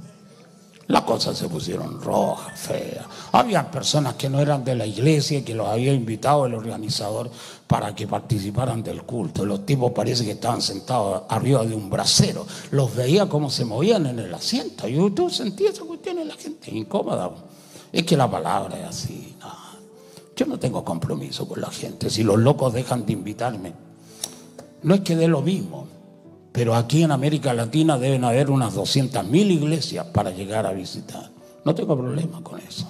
S1: Las cosas se pusieron rojas, feas. Había personas que no eran de la iglesia y que los había invitado el organizador para que participaran del culto. Los tipos parece que estaban sentados arriba de un brasero. Los veía cómo se movían en el asiento. Y tú sentías esa cuestión en la gente incómoda. Es que la palabra es así. No. Yo no tengo compromiso con la gente. Si los locos dejan de invitarme, no es que dé lo mismo. Pero aquí en América Latina deben haber unas 200.000 iglesias para llegar a visitar. No tengo problema con eso.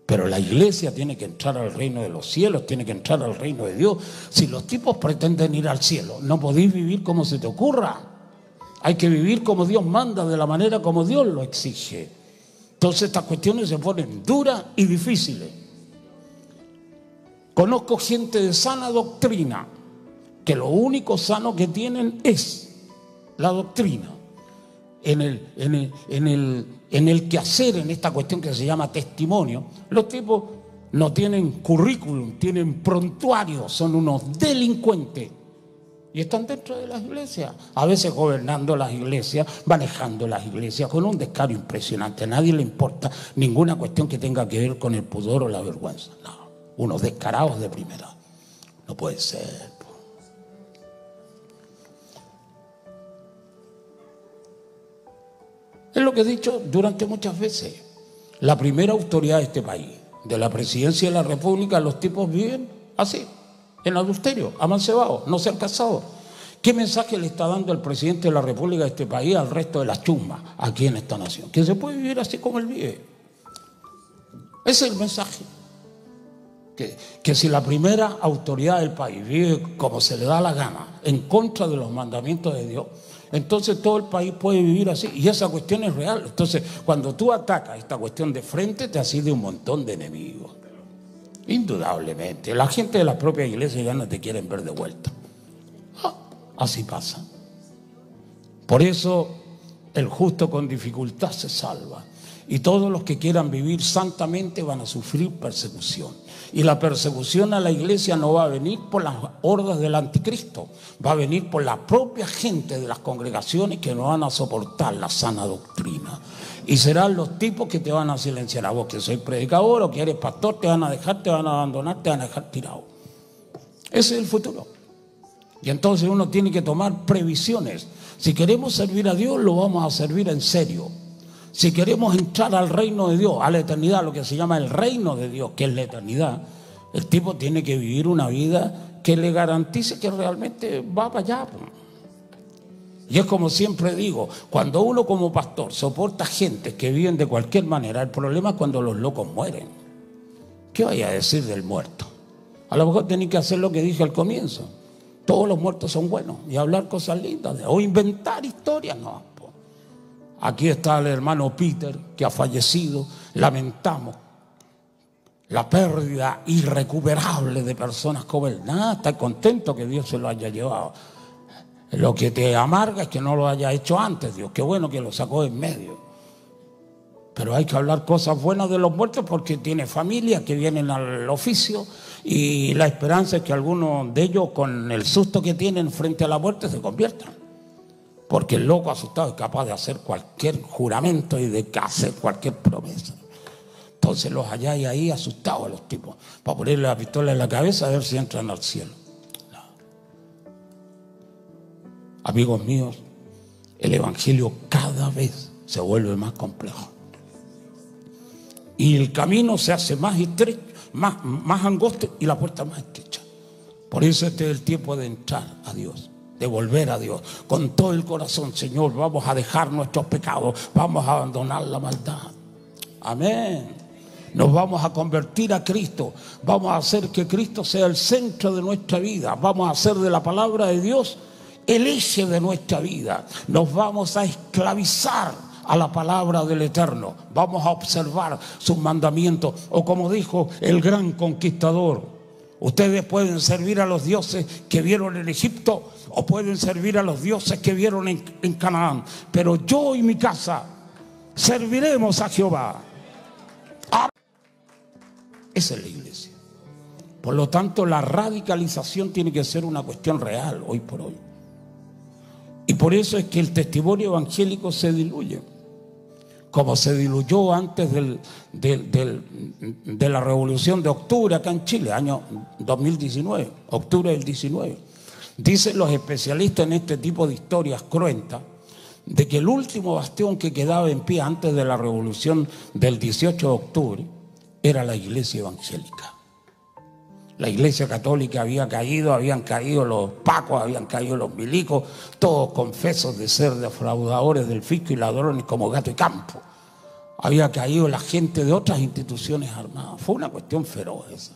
S1: Pero la iglesia tiene que entrar al reino de los cielos, tiene que entrar al reino de Dios. Si los tipos pretenden ir al cielo, no podéis vivir como se te ocurra. Hay que vivir como Dios manda, de la manera como Dios lo exige. Entonces estas cuestiones se ponen duras y difíciles. Conozco gente de sana doctrina que lo único sano que tienen es la doctrina. En el quehacer, en esta cuestión que se llama testimonio, los tipos no tienen currículum, tienen prontuario, son unos delincuentes. Y están dentro de las iglesias, a veces gobernando las iglesias, manejando las iglesias, con un descaro impresionante. A nadie le importa ninguna cuestión que tenga que ver con el pudor o la vergüenza. No, unos descarados de primera. No puede ser. Es lo que he dicho durante muchas veces. La primera autoridad de este país, de la presidencia de la República, los tipos viven así, en adulterio, amancebados, no se han casado. ¿Qué mensaje le está dando el presidente de la República de este país al resto de las chumbas aquí en esta nación? Que se puede vivir así como él vive. Ese es el mensaje. Que si la primera autoridad del país vive como se le da la gana, en contra de los mandamientos de Dios, entonces todo el país puede vivir así. Y esa cuestión es real. Entonces, cuando tú atacas esta cuestión de frente, te haces de un montón de enemigos. Indudablemente. La gente de las propias iglesias ya no te quieren ver de vuelta. Así pasa. Por eso el justo con dificultad se salva. Y todos los que quieran vivir santamente van a sufrir persecución. Y la persecución a la iglesia no va a venir por las hordas del anticristo, va a venir por la propia gente de las congregaciones que no van a soportar la sana doctrina. Y serán los tipos que te van a silenciar. A vos que sois predicador o que eres pastor, te van a dejar, te van a abandonar, te van a dejar tirado. Ese es el futuro. Y entonces uno tiene que tomar previsiones. Si queremos servir a Dios, lo vamos a servir en serio. Si queremos entrar al reino de Dios, a la eternidad, lo que se llama el reino de Dios, que es la eternidad, el tipo tiene que vivir una vida que le garantice que realmente va para allá. Y es como siempre digo, cuando uno como pastor soporta gente que viven de cualquier manera, el problema es cuando los locos mueren. ¿Qué vaya a decir del muerto? A lo mejor tenés que hacer lo que dije al comienzo. Todos los muertos son buenos y hablar cosas lindas o inventar historias, no. Aquí está el hermano Peter, que ha fallecido. Lamentamos la pérdida irrecuperable de personas como él. Nada, está contento que Dios se lo haya llevado. Lo que te amarga es que no lo haya hecho antes, Dios. Qué bueno que lo sacó en medio. Pero hay que hablar cosas buenas de los muertos porque tiene familias que vienen al oficio y la esperanza es que algunos de ellos, con el susto que tienen frente a la muerte, se conviertan. Porque el loco asustado es capaz de hacer cualquier juramento y de hacer cualquier promesa. Entonces los halláis ahí asustados a los tipos, para ponerle la pistola en la cabeza a ver si entran al cielo. No. Amigos míos, el evangelio cada vez se vuelve más complejo. Y el camino se hace más estrecho, más angosto y la puerta más estrecha. Por eso este es el tiempo de entrar a Dios, de volver a Dios con todo el corazón. Señor, vamos a dejar nuestros pecados, vamos a abandonar la maldad. Amén. Nos vamos a convertir a Cristo, vamos a hacer que Cristo sea el centro de nuestra vida, vamos a hacer de la palabra de Dios el eje de nuestra vida. Nos vamos a esclavizar a la palabra del Eterno, vamos a observar sus mandamientos, o como dijo el gran conquistador: ustedes pueden servir a los dioses que vieron en Egipto o pueden servir a los dioses que vieron en Canaán, pero yo y mi casa serviremos a Jehová. Esa es la iglesia. Por lo tanto, la radicalización tiene que ser una cuestión real hoy por hoy. Y por eso es que el testimonio evangélico se diluye, como se diluyó antes de la Revolución de Octubre acá en Chile, año 2019, octubre del 19. Dicen los especialistas en este tipo de historias cruentas de que el último bastión que quedaba en pie antes de la Revolución del 18 de octubre era la iglesia evangélica. La iglesia católica había caído, habían caído los pacos, habían caído los milicos, todos confesos de ser defraudadores del fisco y ladrones como gato y campo. Había caído la gente de otras instituciones armadas. Fue una cuestión feroz esa.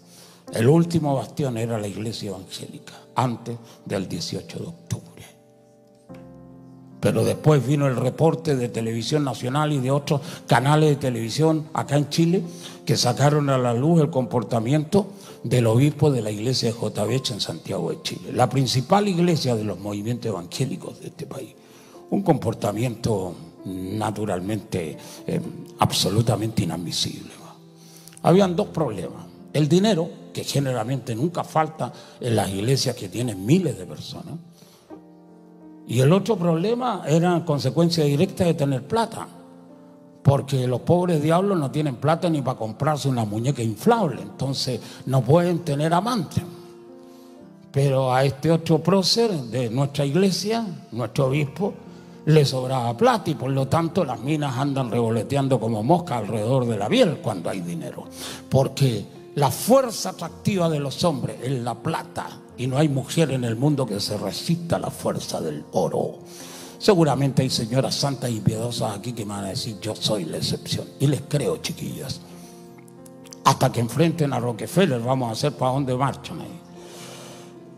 S1: El último bastión era la iglesia evangélica, antes del 18 de octubre. Pero después vino el reporte de Televisión Nacional y de otros canales de televisión acá en Chile que sacaron a la luz el comportamiento del obispo de la iglesia de JBH en Santiago de Chile, la principal iglesia de los movimientos evangélicos de este país. Un comportamiento naturalmente absolutamente inadmisible. Habían dos problemas: el dinero, que generalmente nunca falta en las iglesias que tienen miles de personas, y el otro problema era consecuencia directa de tener plata, porque los pobres diablos no tienen plata ni para comprarse una muñeca inflable, entonces no pueden tener amantes. Pero a este otro prócer de nuestra iglesia, nuestro obispo, le sobraba plata y por lo tanto las minas andan revoloteando como moscas alrededor de la miel cuando hay dinero, porque la fuerza atractiva de los hombres es la plata y no hay mujer en el mundo que se resista a la fuerza del oro. Seguramente hay señoras santas y piadosas aquí que me van a decir: yo soy la excepción, y les creo, chiquillas. Hasta que enfrenten a Rockefeller vamos a hacer para dónde marchan ahí.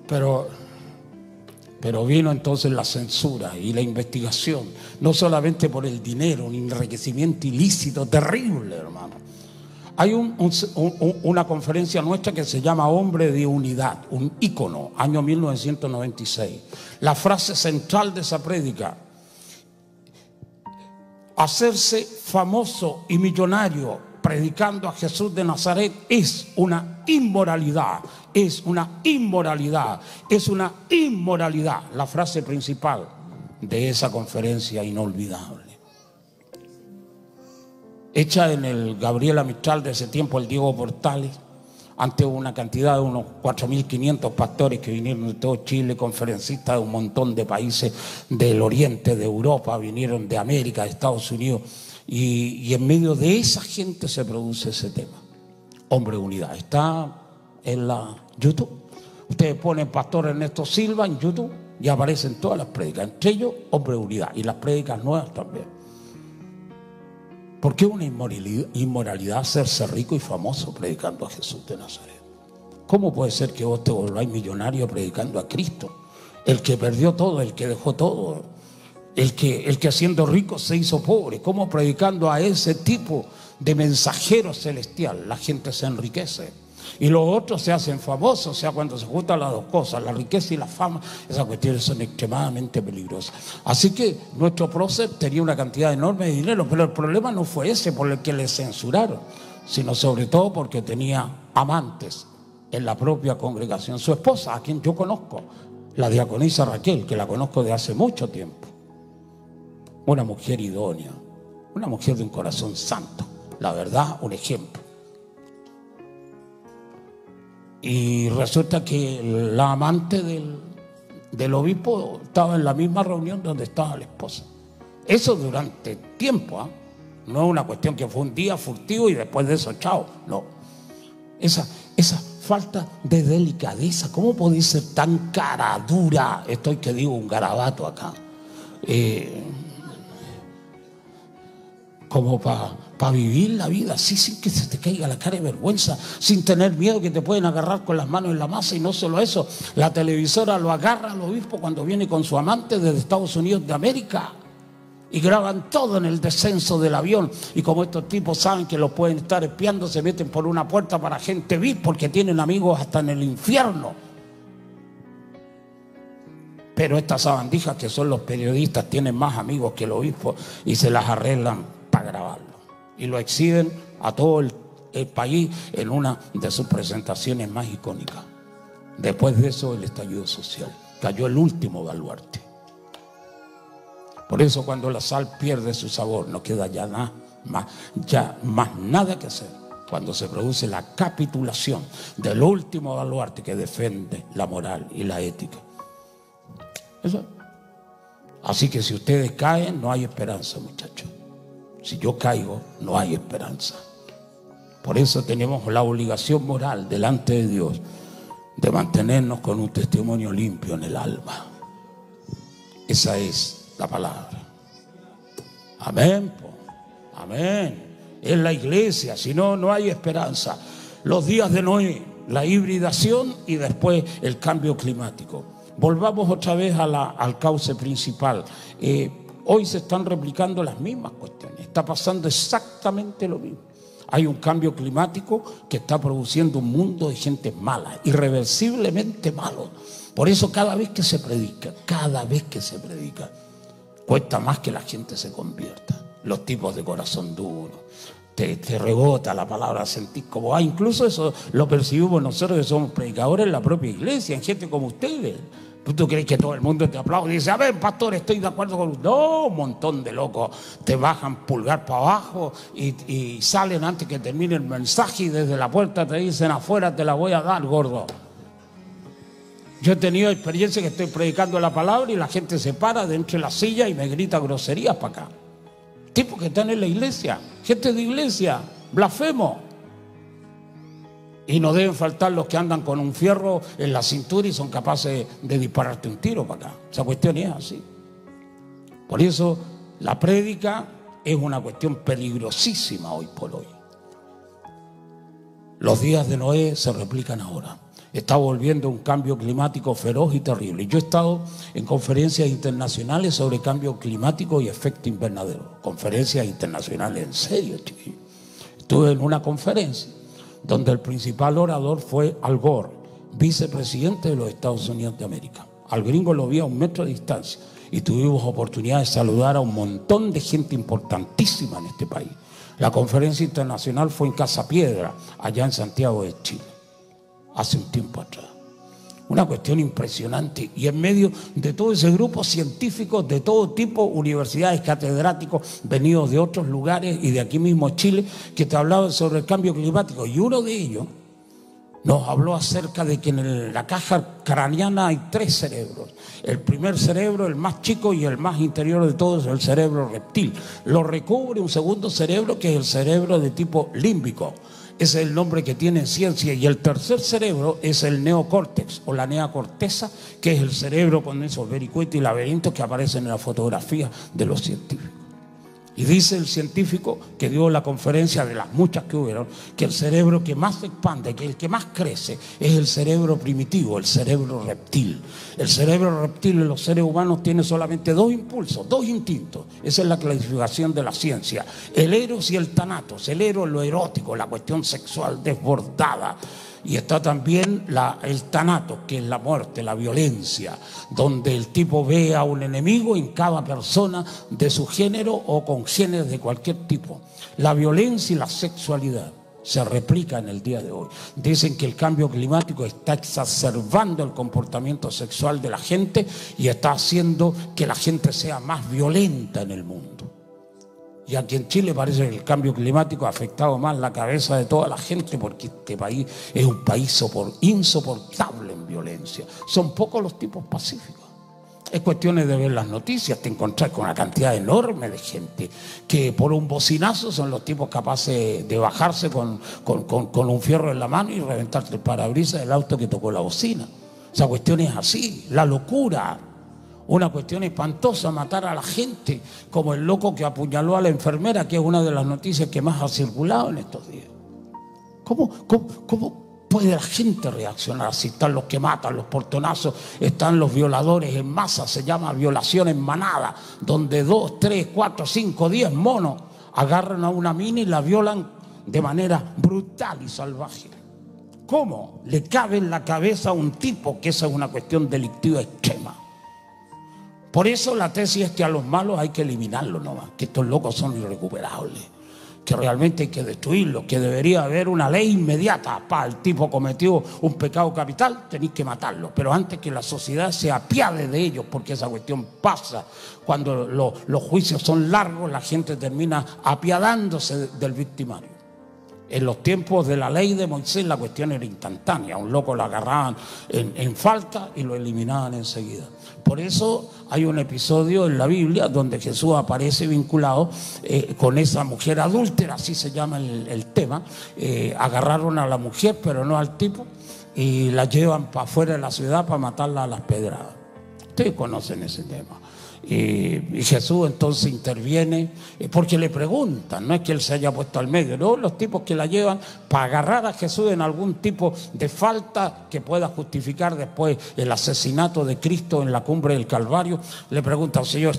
S1: Pero vino entonces la censura y la investigación, no solamente por el dinero, un enriquecimiento ilícito terrible, hermano. Hay una conferencia nuestra que se llama Hombre de Unidad, un ícono, año 1996. La frase central de esa prédica: hacerse famoso y millonario predicando a Jesús de Nazaret es una inmoralidad, es una inmoralidad, es una inmoralidad. La frase principal de esa conferencia inolvidable, hecha en el Gabriela Mistral de ese tiempo, el Diego Portales, ante una cantidad de unos 4.500 pastores que vinieron de todo Chile, conferencistas de un montón de países del Oriente, de Europa, vinieron de América, de Estados Unidos, y en medio de esa gente se produce ese tema, Hombre de Unidad. Está en la YouTube. Ustedes ponen Pastor Ernesto Silva en YouTube y aparecen todas las prédicas, entre ellos Hombre de Unidad, y las prédicas nuevas también. ¿Por qué una inmoralidad hacerse rico y famoso predicando a Jesús de Nazaret? ¿Cómo puede ser que vos te volváis millonario predicando a Cristo? El que perdió todo, el que dejó todo, el que siendo rico se hizo pobre. ¿Cómo predicando a ese tipo de mensajero celestial la gente se enriquece? Y los otros se hacen famosos. O sea, cuando se juntan las dos cosas, la riqueza y la fama, esas cuestiones son extremadamente peligrosas. Así que nuestro prócer tenía una cantidad enorme de dinero, pero el problema no fue ese por el que le censuraron, sino sobre todo porque tenía amantes en la propia congregación. Su esposa, a quien yo conozco, la diaconisa Raquel, que la conozco de hace mucho tiempo, una mujer idónea, una mujer de un corazón santo, la verdad, un ejemplo. Y resulta que la amante del obispo estaba en la misma reunión donde estaba la esposa. Eso durante tiempo, ¿eh? No es una cuestión que fue un día furtivo y después de eso, chao. No. Esa falta de delicadeza. ¿Cómo podéis ser tan cara dura? Estoy que digo un garabato acá. Como para vivir la vida así, sin que se te caiga la cara de vergüenza, sin tener miedo que te pueden agarrar con las manos en la masa. Y no solo eso, la televisora lo agarra al obispo cuando viene con su amante desde Estados Unidos de América y graban todo en el descenso del avión. Y como estos tipos saben que los pueden estar espiando, se meten por una puerta para gente VIP porque tienen amigos hasta en el infierno. Pero estas sabandijas que son los periodistas tienen más amigos que el obispo y se las arreglan para grabarlo. Y lo exhiben a todo el país en una de sus presentaciones más icónicas. Después de eso, el estallido social. Cayó el último baluarte. Por eso cuando la sal pierde su sabor, no queda ya más nada que hacer. Cuando se produce la capitulación del último baluarte que defiende la moral y la ética. Eso. Así que si ustedes caen, no hay esperanza, muchachos. Si yo caigo, no hay esperanza. Por eso tenemos la obligación moral delante de Dios de mantenernos con un testimonio limpio en el alma. Esa es la palabra. Amén. Amén. Es la iglesia, si no, no hay esperanza. Los días de Noé, la hibridación y después el cambio climático. volvamos otra vez al cauce principal. Hoy se están replicando las mismas cuestiones, está pasando exactamente lo mismo. Hay un cambio climático que está produciendo un mundo de gente mala, irreversiblemente malo. Por eso cada vez que se predica, cuesta más que la gente se convierta. Los tipos de corazón duro, te rebota la palabra, sentís como... incluso eso lo percibimos nosotros que somos predicadores en la propia iglesia, en gente como ustedes. ¿Tú crees que todo el mundo te aplaude y dice, a ver, pastor, estoy de acuerdo con usted? No, un montón de locos te bajan pulgar para abajo y salen antes que termine el mensaje y desde la puerta te dicen, afuera te la voy a dar, gordo. Yo he tenido experiencia que estoy predicando la palabra y la gente se para de entre la silla y me grita groserías para acá. Tipos que están en la iglesia, gente de iglesia, blasfemo. Y no deben faltar los que andan con un fierro en la cintura y son capaces de dispararte un tiro para acá. Esa cuestión es así. Por eso la prédica es una cuestión peligrosísima hoy por hoy. Los días de Noé se replican ahora. Está volviendo un cambio climático feroz y terrible. Yo he estado en conferencias internacionales sobre cambio climático y efecto invernadero. Conferencias internacionales, en serio, chiquillo. Estuve en una conferencia donde el principal orador fue Al Gore, vicepresidente de los Estados Unidos de América. Al gringo lo vi a 1 metro de distancia y tuvimos oportunidad de saludar a un montón de gente importantísima en este país. La conferencia internacional fue en Casa Piedra, allá en Santiago de Chile, hace un tiempo atrás. Una cuestión impresionante, y en medio de todo ese grupo científicos de todo tipo, universidades, catedráticos venidos de otros lugares y de aquí mismo Chile, que te hablaban sobre el cambio climático, y uno de ellos nos habló acerca de que en la caja craneana hay 3 cerebros. El primer cerebro, el más chico y el más interior de todos, es el cerebro reptil. Lo recubre un segundo cerebro que es el cerebro de tipo límbico. Ese es el nombre que tiene en ciencia. Y el tercer cerebro es el neocórtex o la neocorteza, que es el cerebro con esos vericuetos y laberintos que aparecen en la fotografía de los científicos. Y dice el científico que dio la conferencia, de las muchas que hubieron, que el cerebro que más se expande, que el que más crece, es el cerebro primitivo, el cerebro reptil. El cerebro reptil en los seres humanos tiene solamente 2 impulsos, 2 instintos. Esa es la clasificación de la ciencia: el eros y el thanatos. El eros, lo erótico, la cuestión sexual desbordada. Y está también el thanatos, que es la muerte, la violencia, donde el tipo ve a un enemigo en cada persona de su género o con géneros de cualquier tipo. La violencia y la sexualidad se replica en el día de hoy. Dicen que el cambio climático está exacerbando el comportamiento sexual de la gente y está haciendo que la gente sea más violenta en el mundo. Y aquí en Chile parece que el cambio climático ha afectado más la cabeza de toda la gente, porque este país es un país insoportable en violencia. Son pocos los tipos pacíficos. Es cuestión de ver las noticias, te encontrás con una cantidad enorme de gente que por un bocinazo son los tipos capaces de bajarse con un fierro en la mano y reventarte el parabrisas del auto que tocó la bocina. Esa cuestión es así, la locura. Una cuestión espantosa, matar a la gente, como el loco que apuñaló a la enfermera, que es una de las noticias que más ha circulado en estos días. ¿Cómo puede la gente reaccionar así? Están los que matan, los portonazos, están los violadores en masa, se llama violación en manada, donde 2, 3, 4, 5, 10 monos agarran a una mina y la violan de manera brutal y salvaje. ¿Cómo le cabe en la cabeza a un tipo que esa es una cuestión delictiva extrema? Por eso la tesis es que a los malos hay que eliminarlos nomás, que estos locos son irrecuperables, que realmente hay que destruirlos, que debería haber una ley inmediata. El tipo cometió un pecado capital, tenéis que matarlo, pero antes que la sociedad se apiade de ellos, porque esa cuestión pasa cuando los juicios son largos, la gente termina apiadándose del victimario. En los tiempos de la ley de Moisés la cuestión era instantánea, a un loco lo agarraban en falta y lo eliminaban enseguida. Por eso hay un episodio en la Biblia donde Jesús aparece vinculado con esa mujer adúltera, así se llama el tema. Agarraron a la mujer pero no al tipo y la llevan para afuera de la ciudad para matarla a las pedradas. Ustedes conocen ese tema. Y Jesús entonces interviene, porque le preguntan, no es que él se haya puesto al medio, no, los tipos que la llevan para agarrar a Jesús en algún tipo de falta que pueda justificar después el asesinato de Cristo en la cumbre del Calvario, le preguntan: Señor,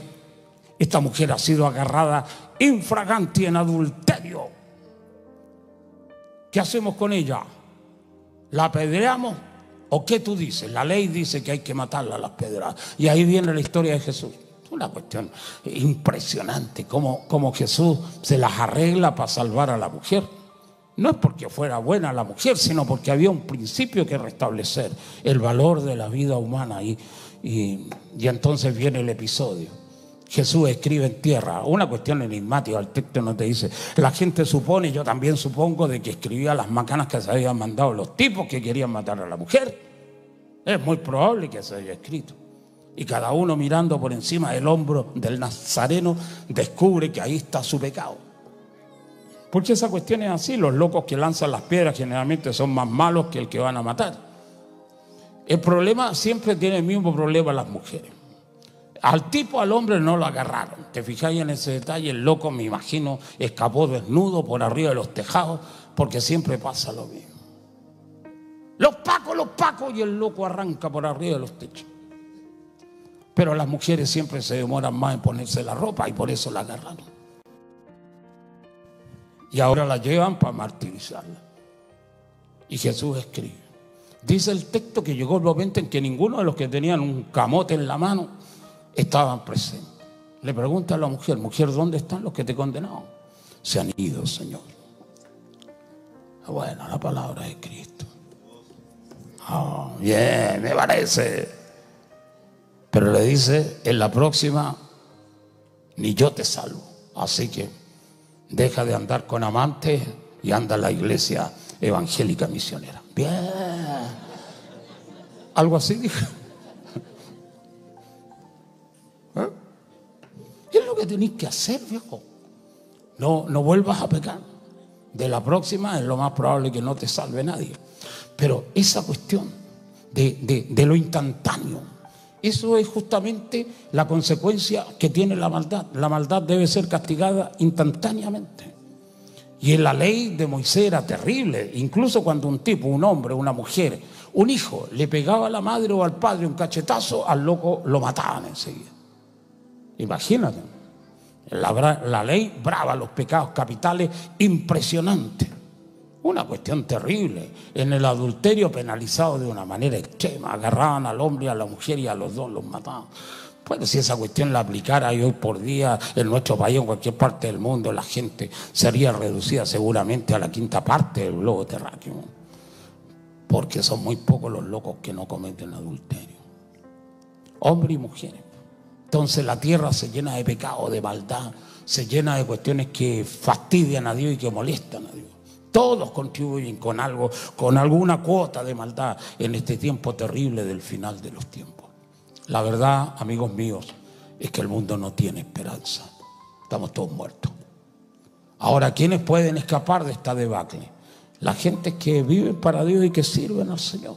S1: esta mujer ha sido agarrada infraganti en adulterio, ¿qué hacemos con ella? ¿La apedreamos? ¿O qué tú dices? La ley dice que hay que matarla a las pedradas. Y ahí viene la historia de Jesús. Es una cuestión impresionante, cómo Jesús se las arregla para salvar a la mujer. No es porque fuera buena la mujer, sino porque había un principio que restablecer, el valor de la vida humana. Y entonces viene el episodio. Jesús escribe en tierra, una cuestión enigmática, el texto no te dice. La gente supone, yo también supongo, de que escribía las macanas que se habían mandado los tipos que querían matar a la mujer. Es muy probable que se haya escrito. Y cada uno mirando por encima del hombro del nazareno descubre que ahí está su pecado. Porque esa cuestión es así, los locos que lanzan las piedras generalmente son más malos que el que van a matar. El problema siempre tiene el mismo problema las mujeres. Al tipo, al hombre no lo agarraron. ¿Te fijáis en ese detalle? El loco, me imagino, escapó desnudo por arriba de los tejados, porque siempre pasa lo mismo. Los pacos, y el loco arranca por arriba de los techos. Pero las mujeres siempre se demoran más en ponerse la ropa y por eso la agarraron. Y ahora la llevan para martirizarla. Y Jesús escribe. Dice el texto que llegó el momento en que ninguno de los que tenían un camote en la mano estaban presentes. Le pregunta a la mujer: mujer, ¿dónde están los que te condenaron? Se han ido, Señor. Bueno, la palabra de Cristo. Bien, me parece. Pero le dice: en la próxima ni yo te salvo. Así que deja de andar con amantes y anda a la iglesia evangélica misionera. Bien. Algo así dijo. ¿Qué es lo que tenéis que hacer, viejo? No vuelvas a pecar. De la próxima es lo más probable que no te salve nadie. Pero esa cuestión de lo instantáneo, eso es justamente la consecuencia que tiene la maldad. La maldad debe ser castigada instantáneamente. Y en la ley de Moisés era terrible. Incluso cuando un tipo, un hombre, una mujer, un hijo, le pegaba a la madre o al padre un cachetazo, al loco lo mataban enseguida. Imagínate, la ley brava, los pecados capitales, impresionante. Una cuestión terrible. En el adulterio penalizado de una manera extrema. Agarraban al hombre y a la mujer y a los dos los mataban. Pues si esa cuestión la aplicara hoy por día en nuestro país o en cualquier parte del mundo, la gente sería reducida seguramente a la quinta parte del globo terráqueo. Porque son muy pocos los locos que no cometen adulterio. Hombres y mujeres. Entonces la tierra se llena de pecado, de maldad, se llena de cuestiones que fastidian a Dios y que molestan a Dios. Todos contribuyen con algo, con alguna cuota de maldad en este tiempo terrible del final de los tiempos. La verdad, amigos míos, es que el mundo no tiene esperanza. Estamos todos muertos. Ahora, ¿quiénes pueden escapar de esta debacle? La gente que vive para Dios y que sirven al Señor.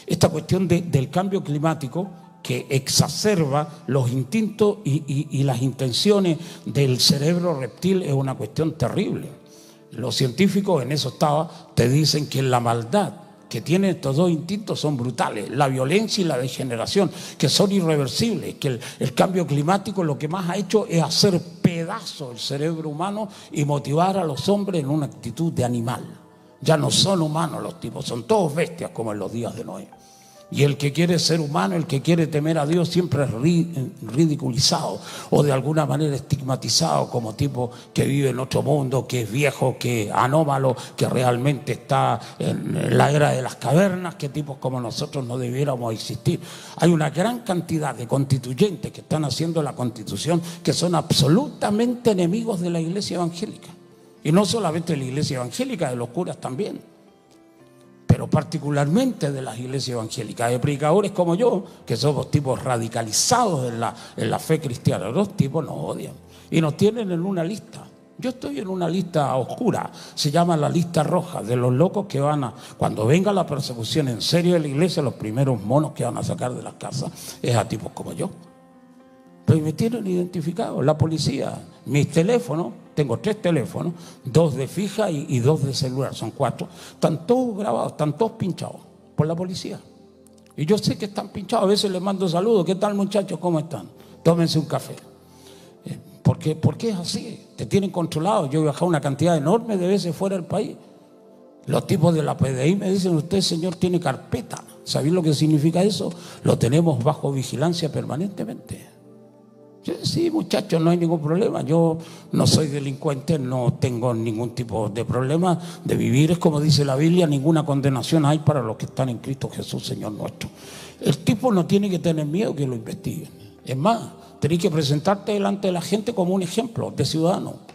S1: Esta cuestión del cambio climático que exacerba los instintos y las intenciones del cerebro reptil es una cuestión terrible. Los científicos, en eso te dicen que la maldad que tienen estos dos instintos son brutales, la violencia y la degeneración, que son irreversibles, que el cambio climático lo que más ha hecho es hacer pedazos el cerebro humano y motivar a los hombres en una actitud de animal. Ya no son humanos los tipos, son todos bestias como en los días de Noé. Y el que quiere ser humano, el que quiere temer a Dios, siempre es ridiculizado o de alguna manera estigmatizado como tipo que vive en otro mundo, que es viejo, que es anómalo, que realmente está en la era de las cavernas, que tipos como nosotros no debiéramos existir. Hay una gran cantidad de constituyentes que están haciendo la Constitución que son absolutamente enemigos de la iglesia evangélica. Y no solamente de la iglesia evangélica, de los curas también. Pero particularmente de las iglesias evangélicas, de predicadores como yo, que somos tipos radicalizados en la fe cristiana. Los tipos nos odian y nos tienen en una lista. Yo estoy en una lista oscura, se llama la lista roja, de los locos que cuando venga la persecución en serio de la iglesia, los primeros monos que van a sacar de las casas es a tipos como yo. Pero me tienen identificado, la policía. Mis teléfonos, tengo 3 teléfonos, 2 de fija y 2 de celular, son 4. Están todos grabados, están todos pinchados por la policía. Y yo sé que están pinchados, a veces les mando saludos. ¿Qué tal, muchachos? ¿Cómo están? Tómense un café. Porque es así, te tienen controlado. Yo he viajado una cantidad enorme de veces fuera del país. Los tipos de la PDI me dicen: usted, señor, tiene carpeta. ¿Sabéis lo que significa eso? Lo tenemos bajo vigilancia permanentemente. Yo, sí, muchachos, no hay ningún problema. Yo no soy delincuente, no tengo ningún tipo de problema de vivir. Es como dice la Biblia: ninguna condenación hay para los que están en Cristo Jesús, Señor nuestro. El tipo no tiene que tener miedo que lo investiguen. Es más, tenés que presentarte delante de la gente como un ejemplo de ciudadano.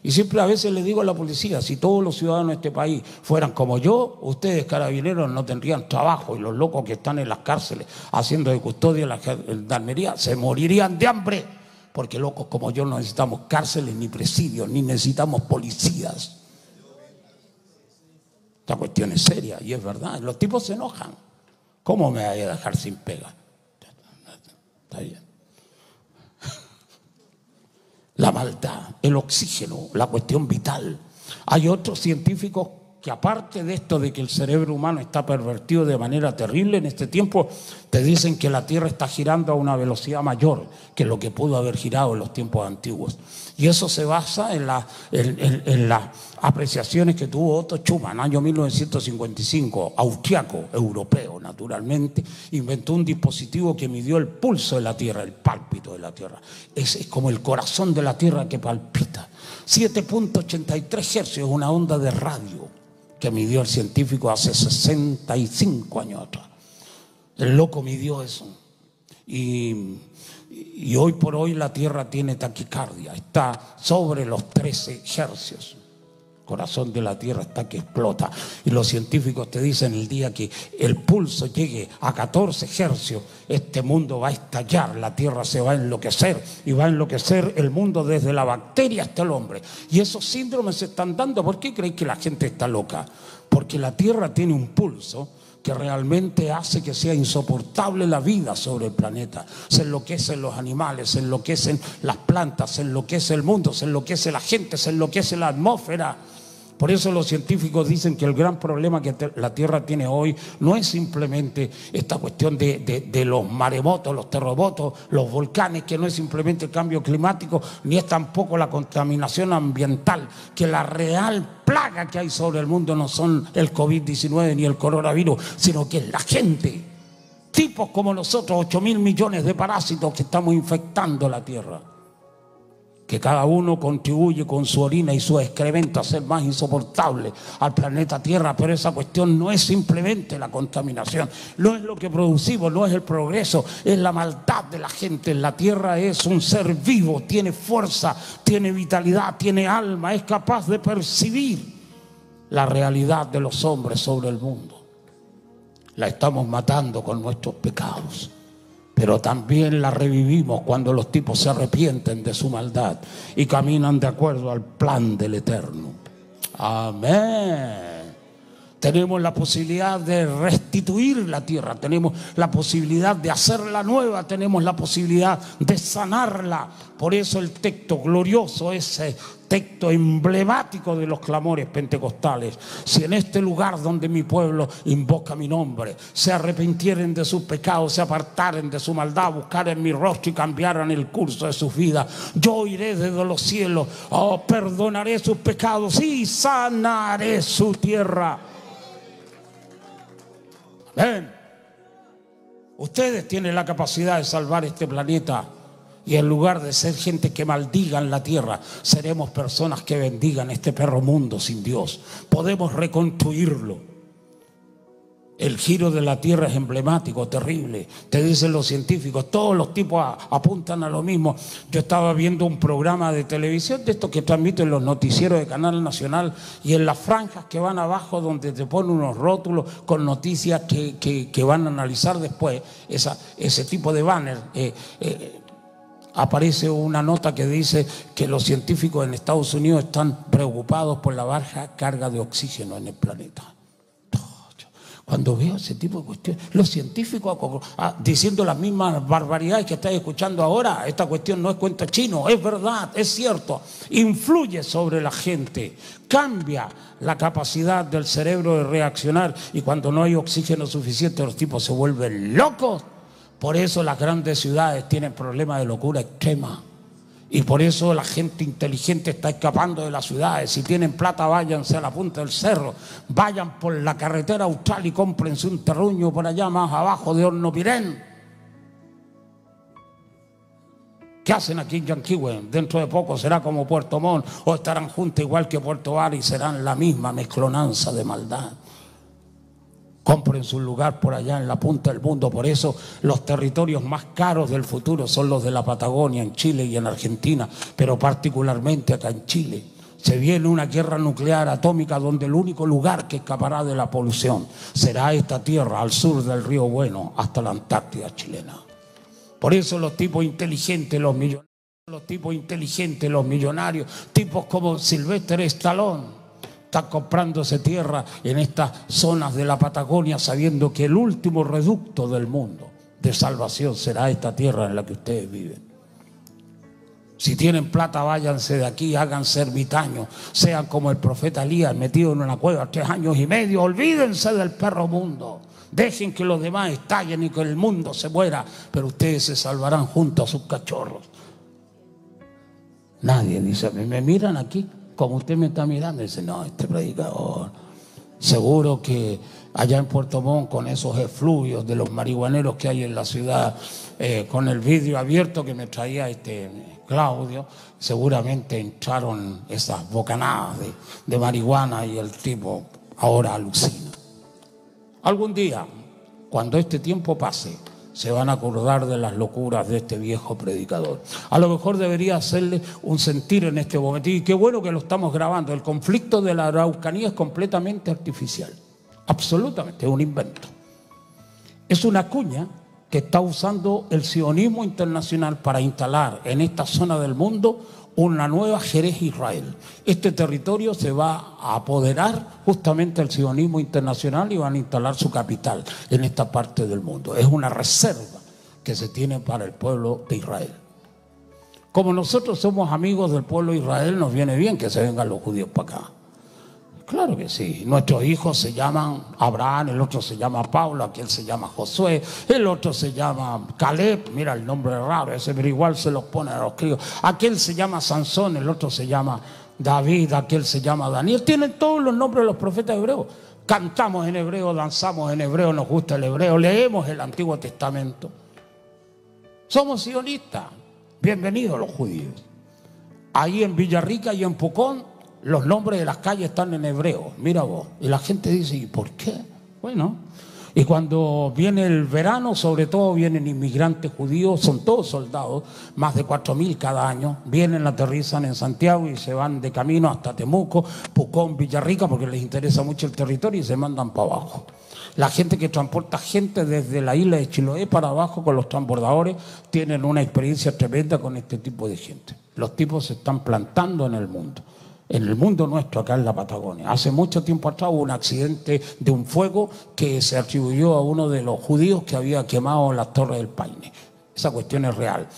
S1: Y siempre a veces le digo a la policía: si todos los ciudadanos de este país fueran como yo, ustedes, carabineros, no tendrían trabajo, y los locos que están en las cárceles haciendo de custodia en la gendarmería se morirían de hambre, porque locos como yo no necesitamos cárceles, ni presidios, ni necesitamos policías. Esta cuestión es seria y es verdad. Los tipos se enojan. ¿Cómo me voy a dejar sin pega? Está bien. La maldad, el oxígeno, la cuestión vital. Hay otros científicos que, aparte de esto de que el cerebro humano está pervertido de manera terrible en este tiempo, te dicen que la Tierra está girando a una velocidad mayor que lo que pudo haber girado en los tiempos antiguos. Y eso se basa en las apreciaciones que tuvo Otto Schumann, año 1955, austriaco, europeo naturalmente. Inventó un dispositivo que midió el pulso de la Tierra, el pálpito de la Tierra. Es como el corazón de la Tierra que palpita. 7.83 hercios, una onda de radio que midió el científico hace 65 años atrás. El loco midió eso. Y hoy por hoy la Tierra tiene taquicardia, está sobre los 13 hercios. El corazón de la Tierra está que explota. Y los científicos te dicen: el día que el pulso llegue a 14 hercios, este mundo va a estallar, la Tierra se va a enloquecer, y va a enloquecer el mundo desde la bacteria hasta el hombre. Y esos síndromes se están dando. ¿Por qué creéis que la gente está loca? Porque la Tierra tiene un pulso que realmente hace que sea insoportable la vida sobre el planeta. Se enloquecen los animales, se enloquecen las plantas, se enloquece el mundo, se enloquece la gente, se enloquece la atmósfera. Por eso los científicos dicen que el gran problema que la Tierra tiene hoy no es simplemente esta cuestión de los maremotos, los terremotos, los volcanes, que no es simplemente el cambio climático, ni es tampoco la contaminación ambiental, que la real plaga que hay sobre el mundo no son el COVID-19 ni el coronavirus, sino que es la gente. Tipos como nosotros, 8.000 millones de parásitos que estamos infectando la Tierra. Que cada uno contribuye con su orina y su excremento a ser más insoportable al planeta Tierra. Pero esa cuestión no es simplemente la contaminación, no es lo que producimos, no es el progreso, es la maldad de la gente. La Tierra es un ser vivo, tiene fuerza, tiene vitalidad, tiene alma, es capaz de percibir la realidad de los hombres sobre el mundo. La estamos matando con nuestros pecados, pero también la revivimos cuando los tipos se arrepienten de su maldad y caminan de acuerdo al plan del Eterno. Amén. Tenemos la posibilidad de restituir la tierra, tenemos la posibilidad de hacerla nueva, tenemos la posibilidad de sanarla. Por eso el texto glorioso, ese texto emblemático de los clamores pentecostales: si en este lugar donde mi pueblo invoca mi nombre, se arrepintieren de sus pecados, se apartaren de su maldad, buscaren mi rostro y cambiaran el curso de sus vidas, yo iré desde los cielos, perdonaré sus pecados y sanaré su tierra. Ven, ustedes tienen la capacidad de salvar este planeta, y en lugar de ser gente que maldigan la tierra, seremos personas que bendigan este perro mundo sin Dios. Podemos reconstruirlo. El giro de la tierra es emblemático, terrible. Te dicen los científicos, todos los tipos apuntan a lo mismo. Yo estaba viendo un programa de televisión de estos que transmiten los noticieros de Canal Nacional, y en las franjas que van abajo, donde te ponen unos rótulos con noticias que van a analizar después, ese tipo de banner, aparece una nota que dice que los científicos en Estados Unidos están preocupados por la baja carga de oxígeno en el planeta. Cuando veo ese tipo de cuestiones, los científicos diciendo las mismas barbaridades que estáis escuchando ahora, esta cuestión no es cuento chino, es verdad, es cierto, influye sobre la gente, cambia la capacidad del cerebro de reaccionar, y cuando no hay oxígeno suficiente los tipos se vuelven locos. Por eso las grandes ciudades tienen problemas de locura extrema. Y por eso la gente inteligente está escapando de las ciudades. Si tienen plata, váyanse a la punta del cerro. Vayan por la carretera austral y cómprense un terruño por allá más abajo de Hornopirén. ¿Qué hacen aquí en Yanquihue? Dentro de poco será como Puerto Montt, o estarán juntos igual que Puerto Vara y serán la misma mezclonanza de maldad. Compren su lugar por allá en la punta del mundo. Por eso los territorios más caros del futuro son los de la Patagonia, en Chile y en Argentina, pero particularmente acá en Chile. Se viene una guerra nuclear atómica donde el único lugar que escapará de la polución será esta tierra al sur del río Bueno hasta la Antártida chilena. Por eso los tipos inteligentes, los millonarios, tipos como Sylvester Stallone, están comprándose tierra en estas zonas de la Patagonia sabiendo que el último reducto del mundo de salvación será esta tierra en la que ustedes viven. Si tienen plata, váyanse de aquí, háganse ermitaños, sean como el profeta Elías metido en una cueva 3 años y medio, olvídense del perro mundo, dejen que los demás estallen y que el mundo se muera, pero ustedes se salvarán junto a sus cachorros. Nadie dice, me miran aquí como usted me está mirando, y dice, no, este predicador, seguro que allá en Puerto Montt, con esos efluvios de los marihuaneros que hay en la ciudad, con el vidrio abierto que me traía Claudio, seguramente entraron esas bocanadas de marihuana y el tipo ahora alucina. Algún día, cuando este tiempo pase, se van a acordar de las locuras de este viejo predicador. A lo mejor debería hacerle un sentir en este momento, y qué bueno que lo estamos grabando. El conflicto de la Araucanía es completamente artificial, absolutamente, es un invento. Es una cuña que está usando el sionismo internacional para instalar en esta zona del mundo una nueva Jerez Israel. Este territorio se va a apoderar justamente del sionismo internacional y van a instalar su capital en esta parte del mundo. Es una reserva que se tiene para el pueblo de Israel. Como nosotros somos amigos del pueblo de Israel, nos viene bien que se vengan los judíos para acá. Claro que sí. Nuestros hijos se llaman Abraham, el otro se llama Pablo, aquel se llama Josué, el otro se llama Caleb, mira el nombre raro ese, pero igual se los ponen a los críos. Aquel se llama Sansón, el otro se llama David, aquel se llama Daniel. Tienen todos los nombres de los profetas hebreos. Cantamos en hebreo, danzamos en hebreo, nos gusta el hebreo, leemos el Antiguo Testamento. Somos sionistas. Bienvenidos los judíos. Ahí en Villarrica y en Pucón, los nombres de las calles están en hebreo, mira vos. Y la gente dice, ¿y por qué? Bueno, y cuando viene el verano, sobre todo vienen inmigrantes judíos, son todos soldados, más de 4.000 cada año, vienen, aterrizan en Santiago y se van de camino hasta Temuco, Pucón, Villarrica, porque les interesa mucho el territorio y se mandan para abajo. La gente que transporta gente desde la isla de Chiloé para abajo con los transbordadores tienen una experiencia tremenda con este tipo de gente. Los tipos se están plantando en el mundo nuestro, acá en la Patagonia. Hace mucho tiempo atrás hubo un accidente de un fuego que se atribuyó a uno de los judíos que había quemado las Torres del Paine. Esa cuestión es real.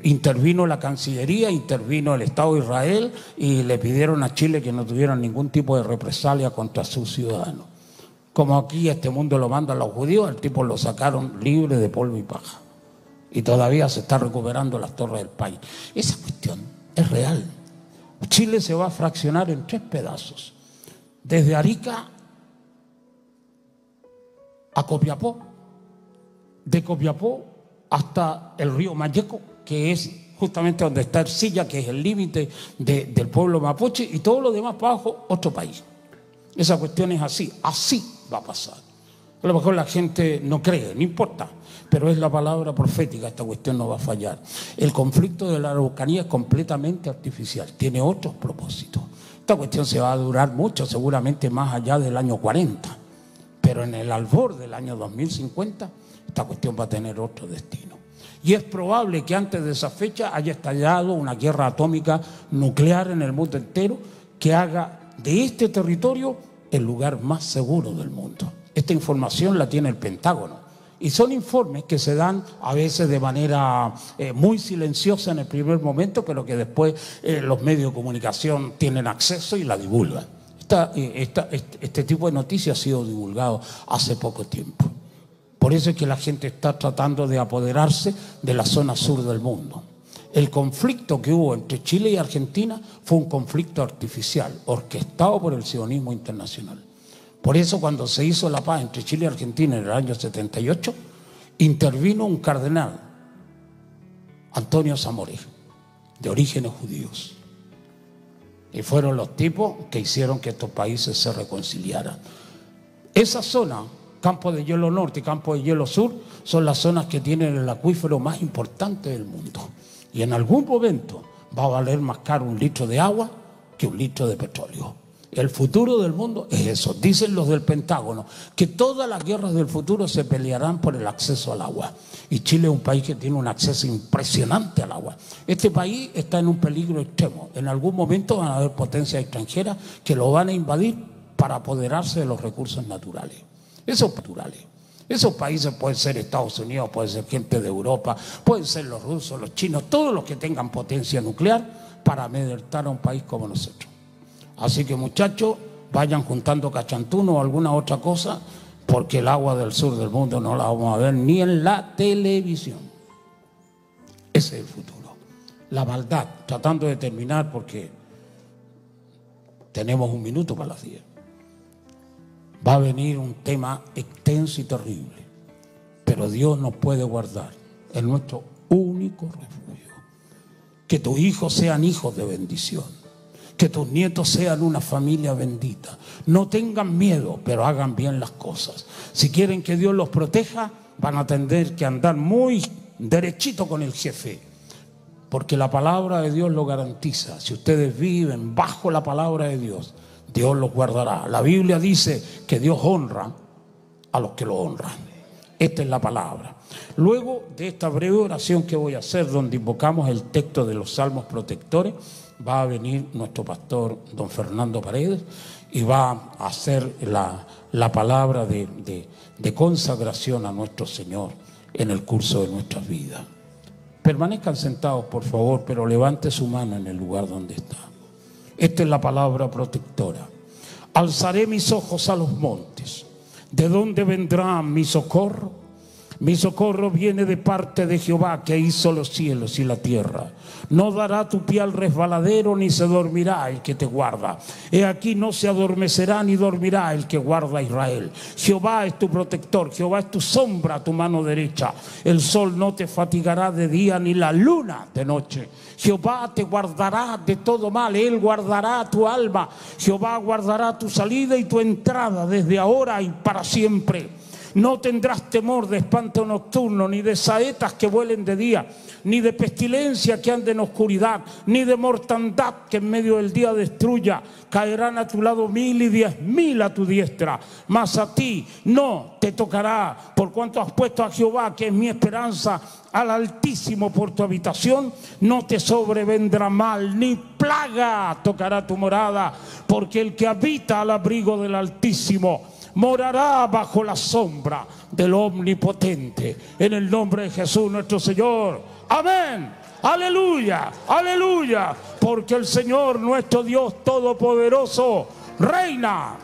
S1: Intervino la Cancillería, intervino el Estado de Israel y le pidieron a Chile que no tuvieran ningún tipo de represalia contra sus ciudadanos. Como aquí este mundo lo mandan los judíos, el tipo lo sacaron libre de polvo y paja. Y todavía se está recuperando las Torres del Paine. Esa cuestión es real. Chile se va a fraccionar en 3 pedazos, desde Arica a Copiapó, de Copiapó hasta el río Mayeco, que es justamente donde está Ercilla, que es el límite del pueblo mapuche, y todo lo demás para abajo, otro país. Esa cuestión es así va a pasar. A lo mejor la gente no cree, no importa, pero es la palabra profética, esta cuestión no va a fallar. El conflicto de la Araucanía es completamente artificial, tiene otros propósitos. Esta cuestión se va a durar mucho, seguramente más allá del año 40, pero en el albor del año 2050, esta cuestión va a tener otro destino. Y es probable que antes de esa fecha haya estallado una guerra atómica nuclear en el mundo entero que haga de este territorio el lugar más seguro del mundo. Esta información la tiene el Pentágono. Y son informes que se dan a veces de manera muy silenciosa en el primer momento, pero que después los medios de comunicación tienen acceso y la divulgan. Este tipo de noticias ha sido divulgado hace poco tiempo. Por eso es que la gente está tratando de apoderarse de la zona sur del mundo. El conflicto que hubo entre Chile y Argentina fue un conflicto artificial, orquestado por el sionismo internacional. Por eso cuando se hizo la paz entre Chile y Argentina en el año 78, intervino un cardenal, Antonio Zamoré, de orígenes judíos. Y fueron los tipos que hicieron que estos países se reconciliaran. Esa zona, Campo de Hielo Norte y Campo de Hielo Sur, son las zonas que tienen el acuífero más importante del mundo. Y en algún momento va a valer más caro un litro de agua que un litro de petróleo. El futuro del mundo es eso. Dicen los del Pentágono que todas las guerras del futuro se pelearán por el acceso al agua. Y Chile es un país que tiene un acceso impresionante al agua. Este país está en un peligro extremo. En algún momento van a haber potencias extranjeras que lo van a invadir para apoderarse de los recursos naturales. Esos países pueden ser Estados Unidos, pueden ser gente de Europa, pueden ser los rusos, los chinos, todos los que tengan potencia nuclear para amedrentar a un país como nosotros. Así que muchachos, vayan juntando cachantuno o alguna otra cosa, porque el agua del sur del mundo no la vamos a ver ni en la televisión. Ese es el futuro. La maldad, tratando de terminar porque tenemos un minuto para las 10. Va a venir un tema extenso y terrible, pero Dios nos puede guardar. Es nuestro único refugio. Que tus hijos sean hijos de bendición. Que tus nietos sean una familia bendita. No tengan miedo, pero hagan bien las cosas. Si quieren que Dios los proteja, van a tener que andar muy derechito con el jefe. Porque la palabra de Dios lo garantiza. Si ustedes viven bajo la palabra de Dios, Dios los guardará. La Biblia dice que Dios honra a los que lo honran. Esta es la palabra. Luego de esta breve oración que voy a hacer, donde invocamos el texto de los salmos protectores, va a venir nuestro pastor don Fernando Paredes y va a hacer la palabra de consagración a nuestro Señor en el curso de nuestras vidas. Permanezcan sentados, por favor, pero levante su mano en el lugar donde está. Esta es la palabra protectora. Alzaré mis ojos a los montes. ¿De dónde vendrá mi socorro? Mi socorro viene de parte de Jehová, que hizo los cielos y la tierra. No dará tu pie al resbaladero, ni se dormirá el que te guarda. He aquí no se adormecerá ni dormirá el que guarda a Israel. Jehová es tu protector, Jehová es tu sombra a tu mano derecha. El sol no te fatigará de día, ni la luna de noche. Jehová te guardará de todo mal, Él guardará tu alma. Jehová guardará tu salida y tu entrada desde ahora y para siempre. No tendrás temor de espanto nocturno, ni de saetas que vuelen de día, ni de pestilencia que ande en oscuridad, ni de mortandad que en medio del día destruya. Caerán a tu lado 1000 y 10.000 a tu diestra, mas a ti no te tocará. Por cuanto has puesto a Jehová, que es mi esperanza, al Altísimo por tu habitación, no te sobrevendrá mal, ni plaga tocará tu morada, porque el que habita al abrigo del Altísimo morará bajo la sombra del Omnipotente. En el nombre de Jesús nuestro Señor. Amén. Aleluya. Aleluya. Porque el Señor nuestro Dios Todopoderoso reina.